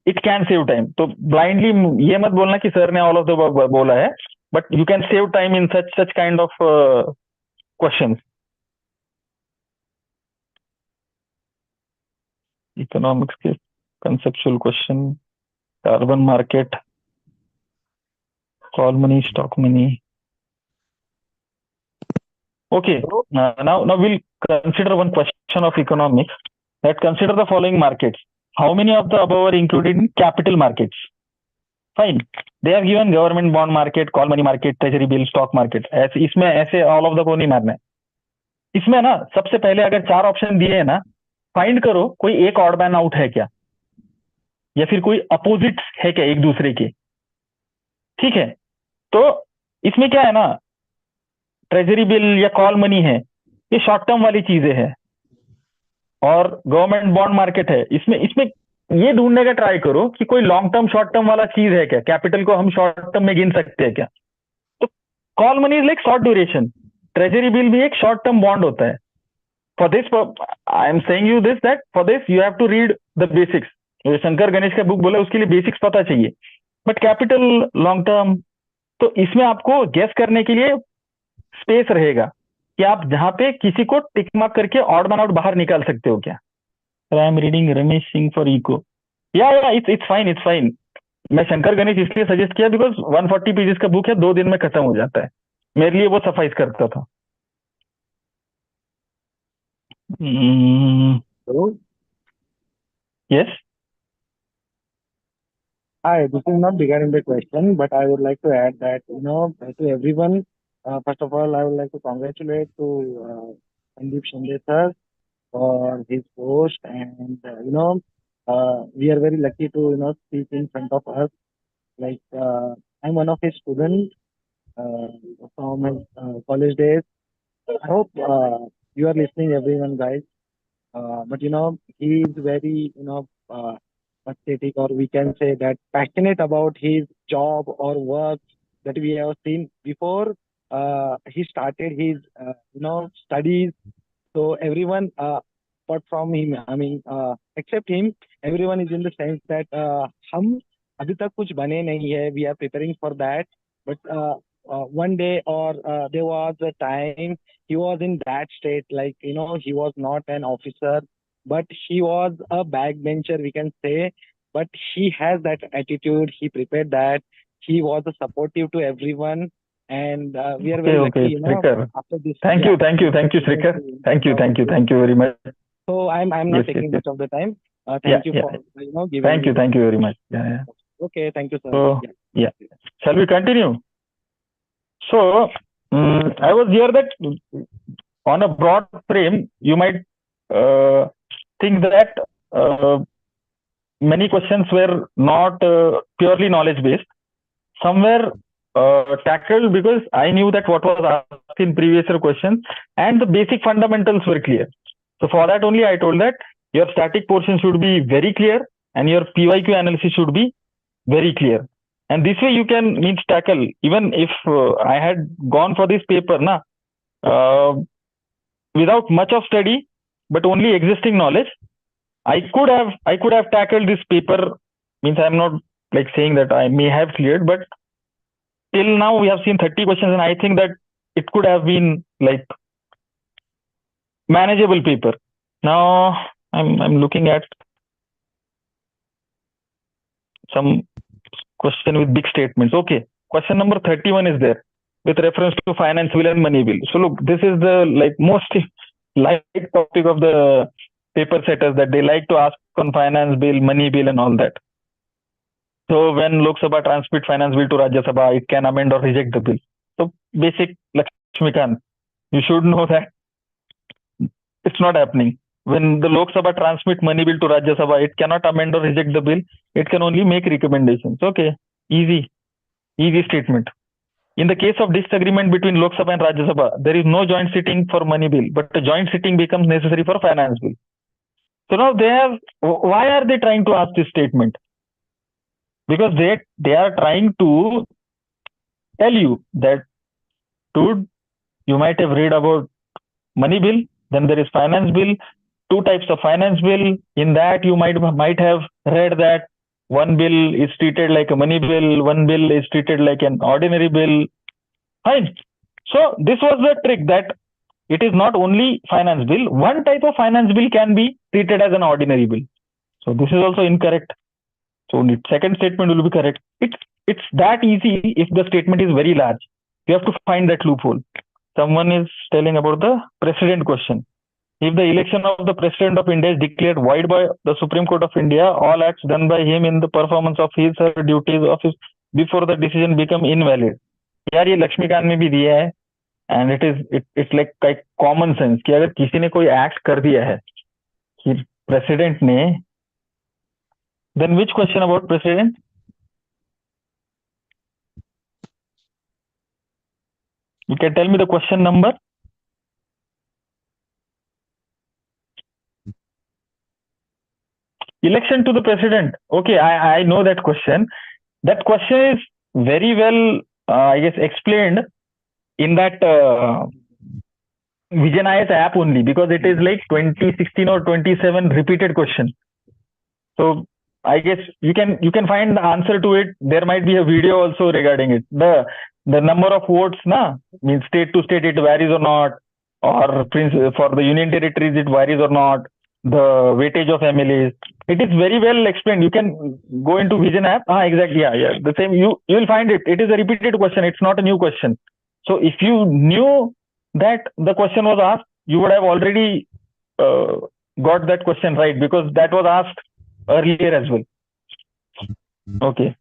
it can save time. तो ब्लाइंडली ये मत बोलना कि सर ने ऑल ऑफ द बोला है, but you can save time in such kind of question. Economics के conceptual question, carbon market, call money, stock money. Okay, now we'll consider one question of economics. That consider the following markets. How many of the above are included in capital markets? Fine. They have given government bond market, call money market, treasury bill, stock market. ऐसे इसमें ऐसे all of the को नहीं मारना है. इसमें ना सबसे पहले अगर 4 ऑप्शन दिए हैं ना, फाइंड करो कोई एक ऑड मैन आउट है क्या, या फिर कोई अपोजिट है क्या एक दूसरे के. ठीक है. तो इसमें क्या है ना, ट्रेजरी बिल या कॉल मनी है, ये शॉर्ट टर्म वाली चीजें हैं, और गवर्नमेंट बॉन्ड मार्केट है. इसमें इसमें ये ढूंढने का ट्राई करो कि कोई लॉन्ग टर्म शॉर्ट टर्म वाला चीज है क्या, कैपिटल को हम शॉर्ट टर्म में गिन सकते हैं क्या. तो call money is like short duration, treasury bill भी एक शॉर्ट टर्म बॉन्ड होता है. For this I am saying you this that for this you have to read the basics. जो शंकर गणेश का बुक बोला उसके लिए बेसिक्स पता चाहिए. बट कैपिटल लॉन्ग टर्म, तो इसमें आपको गेस करने के लिए स्पेस रहेगा कि आप जहां पे किसी को टिक मार्क करके ऑड मैन आउट बाहर निकाल सकते हो क्या. I am reading Ramesh Singh for eco. या इट्स फाइन, इट्स फाइन. मैं शंकर गणेश इसलिए सजेस्ट किया बिकॉज 140 पेजेस का बुक है, 2 दिन में खत्म हो जाता है. मेरे लिए वो सफाइस करता था. Hello. Yes. Hi, this is not regarding the question, but I would like to add that, to everyone, first of all, I would like to congratulate to Sandeep Shinde sir for his post, and, we are very lucky to, speak in front of us. Like, I'm one of his students uh, from his college days. I hope you are listening, everyone, guys. But he is very pathetic, or we can say that passionate about his job or work that we have seen before he started his studies. So everyone, apart from him, I mean, except him, everyone is in the sense that हम अभी तक कुछ बने नहीं है. We are preparing for that. But one day, or there was a time he was in that state, like he was not an officer, but he was a backbencher, we can say. But he has that attitude. He prepared that. He was supportive to everyone, and we are very Okay, lucky, Srikar. after this. Thank you, Srikar. Thank you very much. So I'm not Yes, taking yes. much of the time. Yeah, Thank you yeah. for giving me. Thank you very much. Yeah. Okay, thank you, sir. So, Yeah. shall we continue? So, I was here that on a broad frame, you might think that many questions were not purely knowledge based. Some were tackled because I knew that what was asked in previous year questions and the basic fundamentals were clear. So for that only I told that your static portion should be very clear and your PYQ analysis should be very clear. And this way you can tackle, even if I had gone for this paper without much of study, but only existing knowledge, I could have tackled this paper. Means I'm not like saying that I may have cleared, but till now we have seen 30 questions, and I think that it could have been like manageable paper. Now I'm looking at some question with big statements. Okay, question number 31 is there. with reference to finance bill and money bill. So look, this is the most light topic of the paper setters, that they like to ask on finance bill, money bill, and all that. So when Lok Sabha transmit finance bill to Rajya Sabha, it can amend or reject the bill. So basic Lakshmikant, you should know that it's not happening. When the Lok Sabha transmit money bill to Rajya Sabha, it cannot amend or reject the bill. It can only make recommendations. Okay, easy statement. In the case of disagreement between Lok Sabha and Rajya Sabha, there is no joint sitting for money bill, but a joint sitting becomes necessary for finance bill. So now why are they trying to ask this statement? Because they are trying to tell you that, dude, you might have read about money bill, then there is finance bill, two types of finance bill. In that, you might have read that one bill is treated like a money bill, one bill is treated like an ordinary bill. Fine. So this was the trick, that it is not only finance bill. One type of finance bill can be treated as an ordinary bill. So this is also incorrect. So the second statement will be correct. It's that easy if the statement is very large. You have to find that loophole. Someone is telling about the precedent question. If the election of the President of India is declared void by the Supreme Court of India, all acts done by him in the performance of his or her duties of his before the decision become invalid. यार ये लक्ष्मीकांत में भी दिया है, and it's like common sense कि अगर किसी ने कोई act कर दिया है कि president ने, then which question about president? You can tell me the question number. Election to the president. Okay, I know that question. That question is very well, I guess, explained in that Vision IAS app only, because it is like 2016 or 27 repeated question. So I guess you can find the answer to it. There might be a video also regarding it. The number of votes, means state to state it varies or not, or for the union territories it varies or not, the weightage of MLAs. It is very well explained. You can go into Vision app. Exactly. Yeah. The same. You will find it. It is a repeated question. It's not a new question. So if you knew that the question was asked, you would have already got that question right, because that was asked earlier as well. Okay.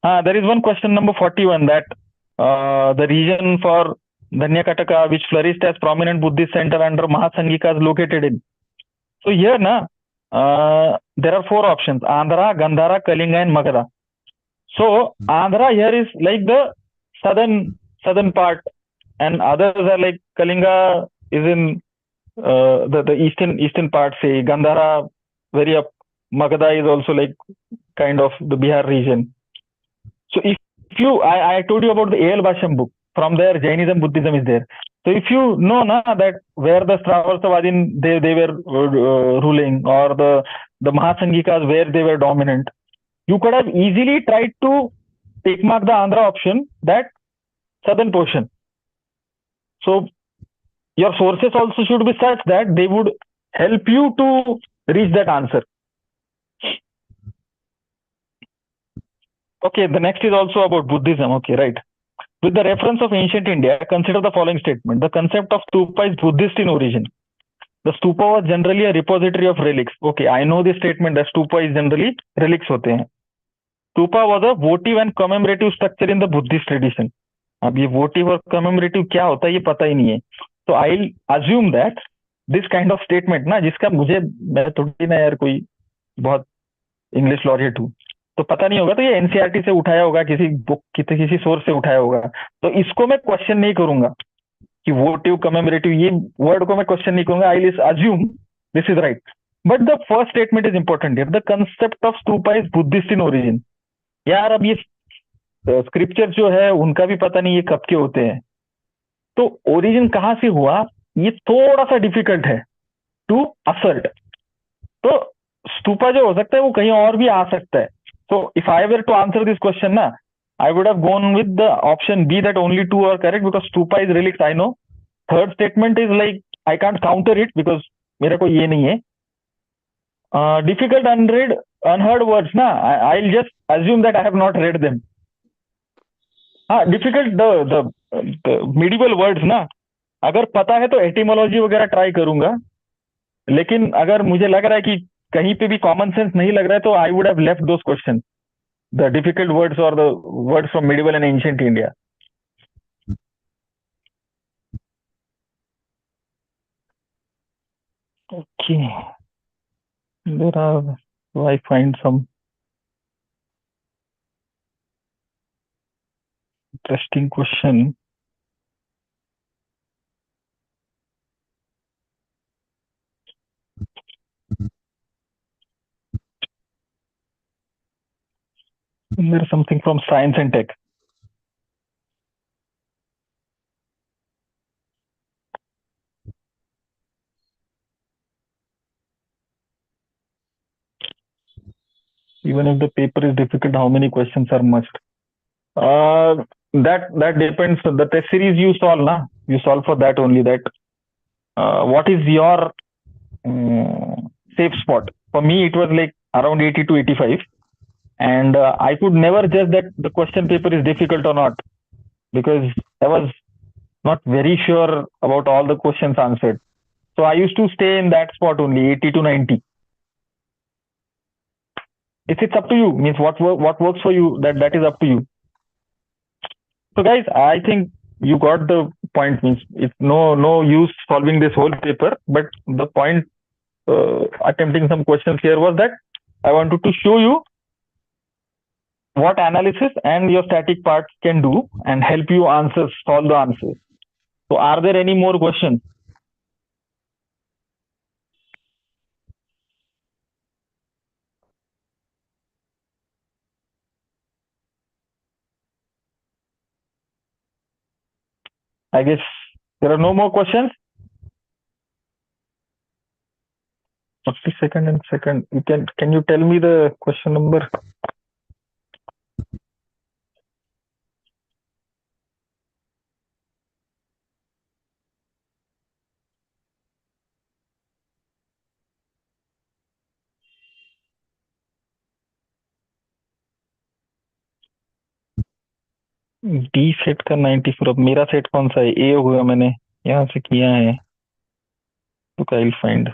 There is one question number 41, that the region for Dhanyakataka, which flourished as prominent Buddhist center under Mahasangika, is located in. So here, there are four options: Andhra, Gandhara, Kalinga, and Magadha. So Andhra here is like the southern part, and others are like Kalinga is in the eastern part, say Gandhara very up. Magadha is also like kind of the Bihar region. So if you, I told you about the A.L. Basham book. From there, Jainism, Buddhism is there. So if you know that where the Sravartavadin they were ruling, or the Mahasangikas where they were dominant, you could have easily tried to take mark the Andhra option, that southern portion. So your sources also should be such that they would help you to reach that answer. Okay, the next is also about Buddhism. Okay, right. With the reference of ancient India, consider the following statement. The concept of stupa is Buddhist in origin. The stupa was generally a repository of relics. Okay, I know this statement that stupa is generally relics होते हैं. Stupa was a votive and commemorative structure in the Buddhist tradition. अब ये votive और commemorative क्या होता है ये पता ही नहीं है. So I'll assume that this kind of statement जिसका मैं थोड़ी ना यार कोई बहुत इंग्लिश लॉरियट हूँ, तो पता नहीं होगा, तो ये एनसीईआरटी से उठाया होगा, किसी बुक किसी सोर्स से उठाया होगा. तो इसको मैं क्वेश्चन नहीं करूंगा कि वोटिव कमेमोरेटिव, ये वर्ड को मैं क्वेश्चन नहीं करूंगा. I will assume this is right. But the first statement is important here. The concept of stupa is Buddhist in origin. यार अब ये स्क्रिप्चर जो है उनका भी पता नहीं ये कब के होते हैं, तो ओरिजिन कहाँ से हुआ ये थोड़ा सा डिफिकल्ट है टू असर्ट. तो स्तूपा जो हो सकता है वो कहीं और भी आ सकता है. So if I were to answer this question, I would have gone with the option B, that only two are correct, because stupa is relics, I know. Third statement is like I can't counter it because मेरा कोई ये नहीं है. Difficult unheard words, na? I'll just assume that I have not read them. Difficult the medieval words ना, अगर पता है तो एटिमोलॉजी वगैरह ट्राई करूंगा, लेकिन अगर मुझे लग रहा है कि कहीं पे भी कॉमन सेंस नहीं लग रहा है तो I would have left those question, the difficult words और the words from medieval and ancient India. Okay, there are, so I find some interesting question. There's something from science and tech. Even if the paper is difficult, how many questions are must? That depends. The test series you solve, na? You solve for that only. That what is your safe spot? For me, it was like around 80 to 85, and I could never judge that the question paper is difficult or not, because I was not very sure about all the questions answered. So I used to stay in that spot only, 80 to 90. It's up to you. Means what works for you, that is up to you. So guys, I think you got the point. Means it's no use solving this whole paper, but the point attempting some questions here was that I wanted to show you what analysis and your static parts can do and help you solve the answers. So are there any more questions? I guess there are no more questions. 40 and second. Can you tell me the question number? D set का 94. अब मेरा set कौन सा है? ए होगा, मैंने यहाँ से किया है, तो I will find.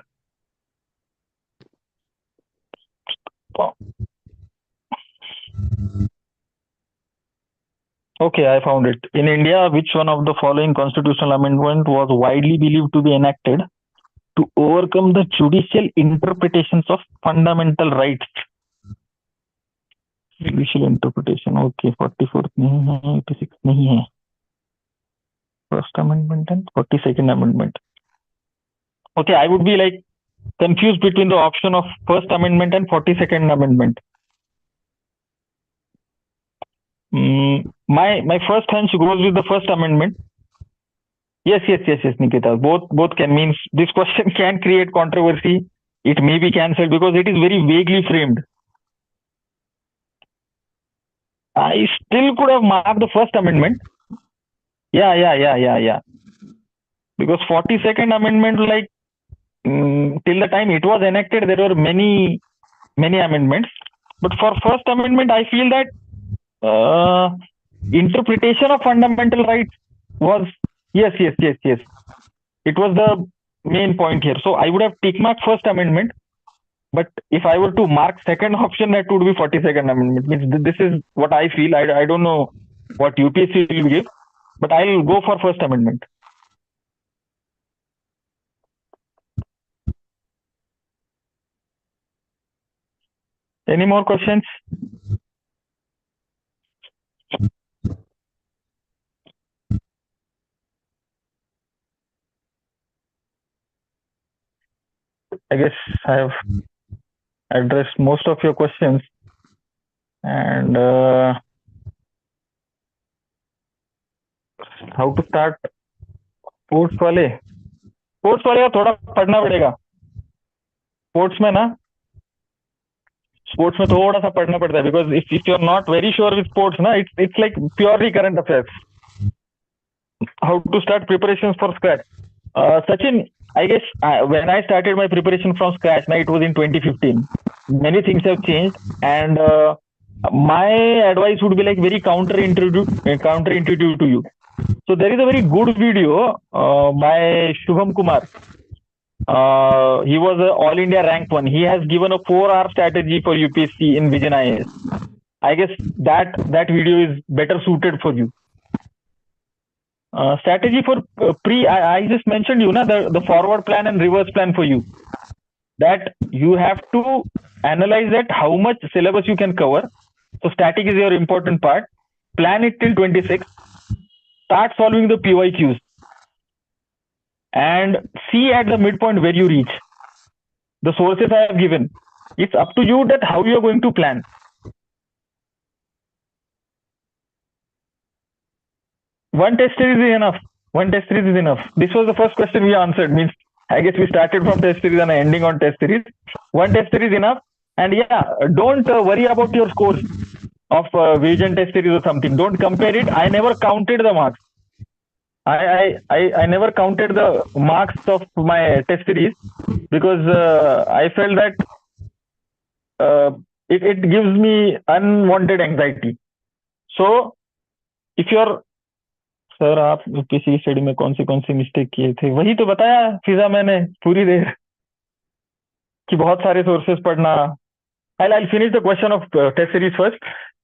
Okay, I found it. In India, which one of the following constitutional amendment was widely believed to be enacted to overcome the judicial interpretations of fundamental rights? Judicial interpretation. Okay, 44th नहीं है, 86 नहीं है. First Amendment and 42nd Amendment. Okay, I would be like confused between the option of First Amendment and 42nd Amendment. My first hunch goes with the First Amendment. Yes, Nikita. Both can, means this question can create controversy. It may be cancelled because it is very vaguely framed. I still could have marked the First Amendment. Yeah. Because 42nd Amendment, like till the time it was enacted, there were many amendments. But for First Amendment, I feel that interpretation of fundamental rights was yes. It was the main point here. So I would have tick marked First Amendment. But if I were to mark second option, that would be 42nd Amendment. Means this is what I feel. I don't know what UPSC will give, but I'll go for First Amendment. Any more questions? I guess I have addressed most of your questions. And how to start? Sports वाले का थोड़ा पढ़ना पड़ेगा. Sports में थोड़ा सा पढ़ना पड़ता है, because if you are not very sure with sports ना, it's like purely current affairs. How to start preparation for scratch? Sachin, I guess when I started my preparation from scratch, now it was in 2015. Many things have changed, and my advice would be like very counterintuitive to you. So there is a very good video by Shubham Kumar. He was a All India rank one. He has given a 4-hour strategy for UPSC in Vision IAS. I guess that video is better suited for you. Strategy for I just mentioned you na the forward plan and reverse plan for you. That you have to analyze that how much syllabus you can cover. So static is your important part. Plan it till 26. Start solving the PYQs and see at the midpoint where you reach. The sources I have given. It's up to you that how you are going to plan. One test series is enough. One test series is enough. This was the first question we answered. Means I guess we started from test series and ending on test series. One test series is enough. And yeah, don't worry about your scores of vision test series or something. Don't compare it. I never counted the marks. I never counted the marks of my test series because I felt that it gives me unwanted anxiety. So if you're sir आप UPSC study में कौन सी mistake किए थे वही तो बताया फिजा मैंने पूरी देर कि बहुत सारे सोर्सेस पढ़ना I'll finish the question of test series first.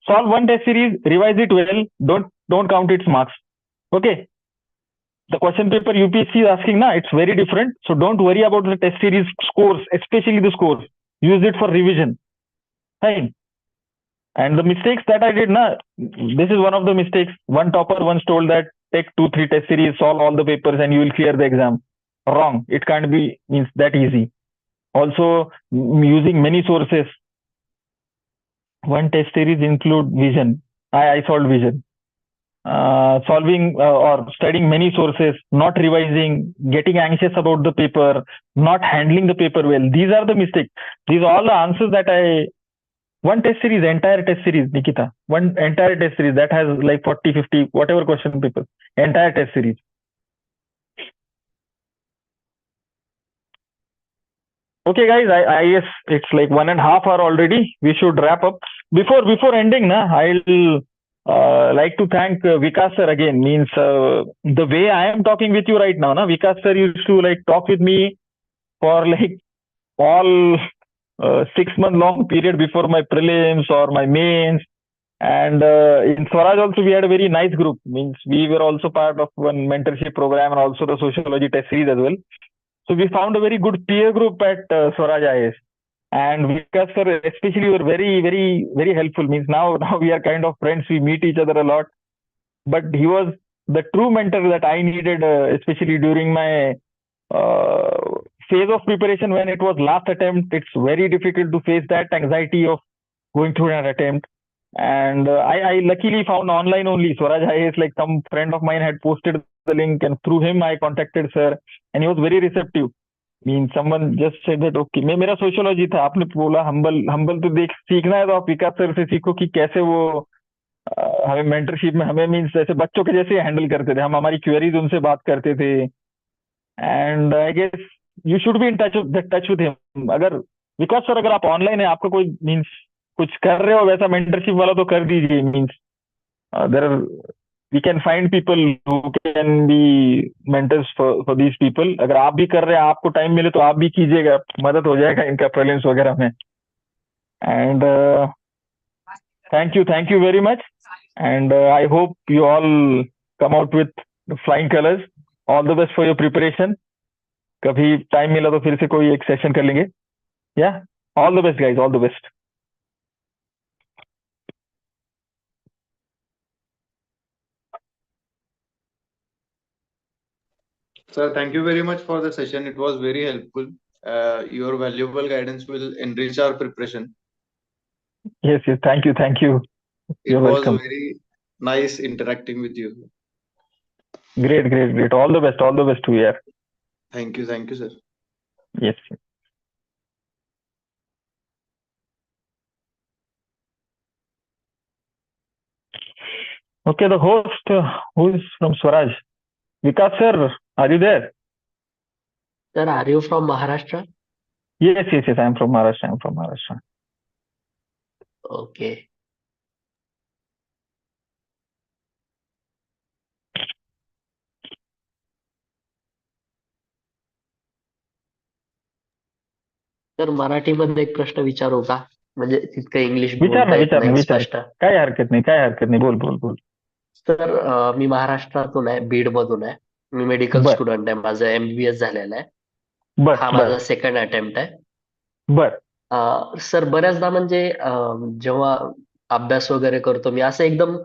Solve one test series, revise it well, don't count its marks. Okay. The question paper UPSC is asking na, it's very different. So don't worry about the test series scores, especially the scores. Use it for revision. Fine. And the mistakes that I did na, this is one of the mistakes. One topper once told that take 2-3 test series, solve all the papers and you will clear the exam. Wrong. It can't be means that easy. Also using many sources. One test series include vision. I solved vision. Solving or studying many sources, not revising, getting anxious about the paper, not handling the paper well. These are the mistakes. These are all the answers that one test series, entire test series, Nikita. One entire test series that has like 40, 50, whatever question papers. Entire test series. Okay, guys, I guess it's like 1.5 hours already. We should wrap up. Before ending, I'll like to thank Vikas sir again. Means the way I am talking with you right now, Vikas sir used to like talk with me for like all 6-month long period before my prelims or my mains. And in Swaraj also we had a very nice group. Means we were also part of one mentorship program and also the sociology test series as well. So we found a very good peer group at Swaraj IAS. And Vikas sir especially were very, very, very helpful. Means now we are kind of friends. We meet each other a lot. But he was the true mentor that I needed, especially during my phase of preparation when it was last attempt. It's very difficult to face that anxiety of going through an attempt. And I luckily found online only Swaraj IAS. Like some friend of mine had posted the link, and through him I contacted sir, and he was very receptive. Mean someone just said that okay, मैं मेरा sociology था, आपने बोला humble तो देख सीखना है तो आप विकास सर से सीखो कि कैसे वो हमें मेंटरशिप में हमें मीन्स जैसे बच्चों के जैसे हैंडल करते थे, हम हमारी क्वेरीज उनसे बात करते थे. And I guess you should be in touch with him. अगर विकास सर अगर आप ऑनलाइन है, आपका कोई मीन्स कुछ कर रहे हो वैसा मेंटरशिप वाला तो कर दीजिए. Means there we can find people who can be mentors for these people. अगर आप भी कर रहे हैं, आपको टाइम मिले तो आप भी कीजिएगा, मदद हो जाएगा इनका प्रीलिम्स वगैरह में. And thank you very much, and I hope you all come out with flying colors. All the best for your preparation. कभी टाइम मिला तो फिर से कोई एक सेशन कर लेंगे. Yeah, all the best guys, all the best. Sir, thank you very much for the session. It was very helpful. Your valuable guidance will enrich our preparation. Yes, thank you. You're It was welcome. very nice interacting with you. Great. All the best to you. Thank you, sir. Yes. Okay, the host who is from Swaraj. Vikas sir, are you there? Sir, are you from Maharashtra? Yes, yes, yes. I'm from Maharashtra. I'm from Maharashtra. Okay. तर मराठीमध्ये एक प्रश्न विचारू का? म्हणजे तितकं English विचार बोलता ना, येत विचार ना, नाही विचार. स्पष्ट. काय हरकत नाही, काय हरकत नाही. बोल, बोल, बोल. तर मी महाराष्ट्रातून आहे, बीड मधून आहे. मी मेडिकल बर स्टुडंट आहे. माझं MBBS झालेलं आहे. बर हा बर माझा सेकंड अटेम्प्ट आहे. बर. सर बऱ्याचदा म्हणजे जेव्हा अभ्यास वगैरे करतो मी असं एकदम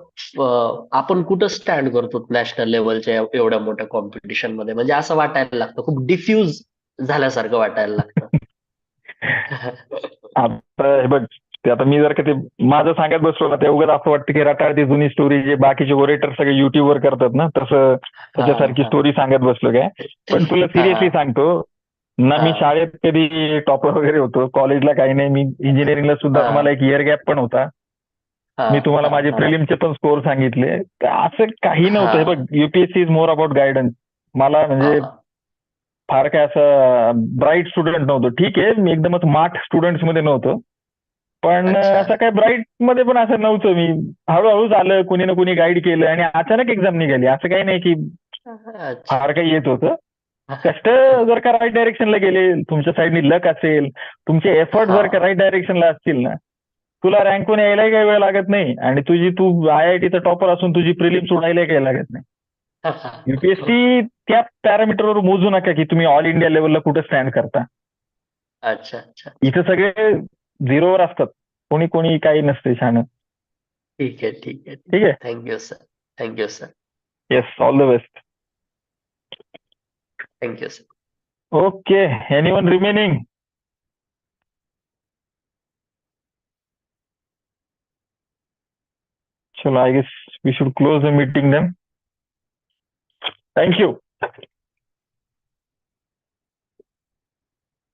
आपण कुठं स्टँड करतो नॅशनल लेवलच्या एवढ्या मोठ्या कॉम्पिटिशन मध्ये, म्हणजे असं वाटायला लागतं, खूप डिफ्यूज झाल्यासारखं वाटायला लागतं. आता हे बघ, ते आता मी जर का ते माझं सांगत बसलो ना, ते उगाच असं वाटतं की रटाळती जुनी स्टोरी जे बाकीचे ओरेटर सगळे युट्यूबवर करतात ना, तसं हा त्याच्यासारखी हा स्टोरी सांगत बसलो काय. पण तुला सिरियसली हा सांगतो ना, मी हा शाळेत कधी टॉपर वगैरे होतो, कॉलेजला काही नाही. मी इंजिनिअरिंगला सुद्धा मला एक इयर गॅप पण होता. हा मी तुम्हाला हा माझे हा प्रिलिमचे पण स्कोर सांगितले. तर असं काही नव्हतं. हे हा बघ, UPSC is more about guidance. मला म्हणजे हा फार काय असं ब्राईट स्टुडंट नव्हतो. ठीक आहे, मी एकदमच स्मार्ट स्टुडंट्स मध्ये नव्हतो, पण अच्छा असं काय ब्राईट मध्ये पण असं नव्हतं. मी हळूहळू झालं, कुणी ना कुणी गाईड केलं आणि अचानक एक्झाम निघाली. असं काही नाही की अच्छा फार काही येत होतं. कष्ट जर का राईट डायरेक्शनला गेले, तुमच्या साईडनी लक असेल, तुमचे एफर्ट जर का हा राईट डायरेक्शनला असतील ना, तुला रँकून यायलाही काही वेळ लागत नाही आणि तू IITचा टॉपर असून तुझी प्रिलिम सोडायलाही काही लागत नाही. युपीएससी त्या पॅरामीटरवर मोजू नका की तुम्ही ऑल इंडिया लेवलला कुठं स्टँड करता. अच्छा अच्छा. इथं सगळे झिरोवर असतात. कोणी कोणी काही नसते छान. ठीक आहे ठीक आहे ठीक आहे. Thank you sir. Thank you sir. Yes, all the best. Thank you sir. Okay, anyone remaining? So I guess we should close the meeting then. Thank you.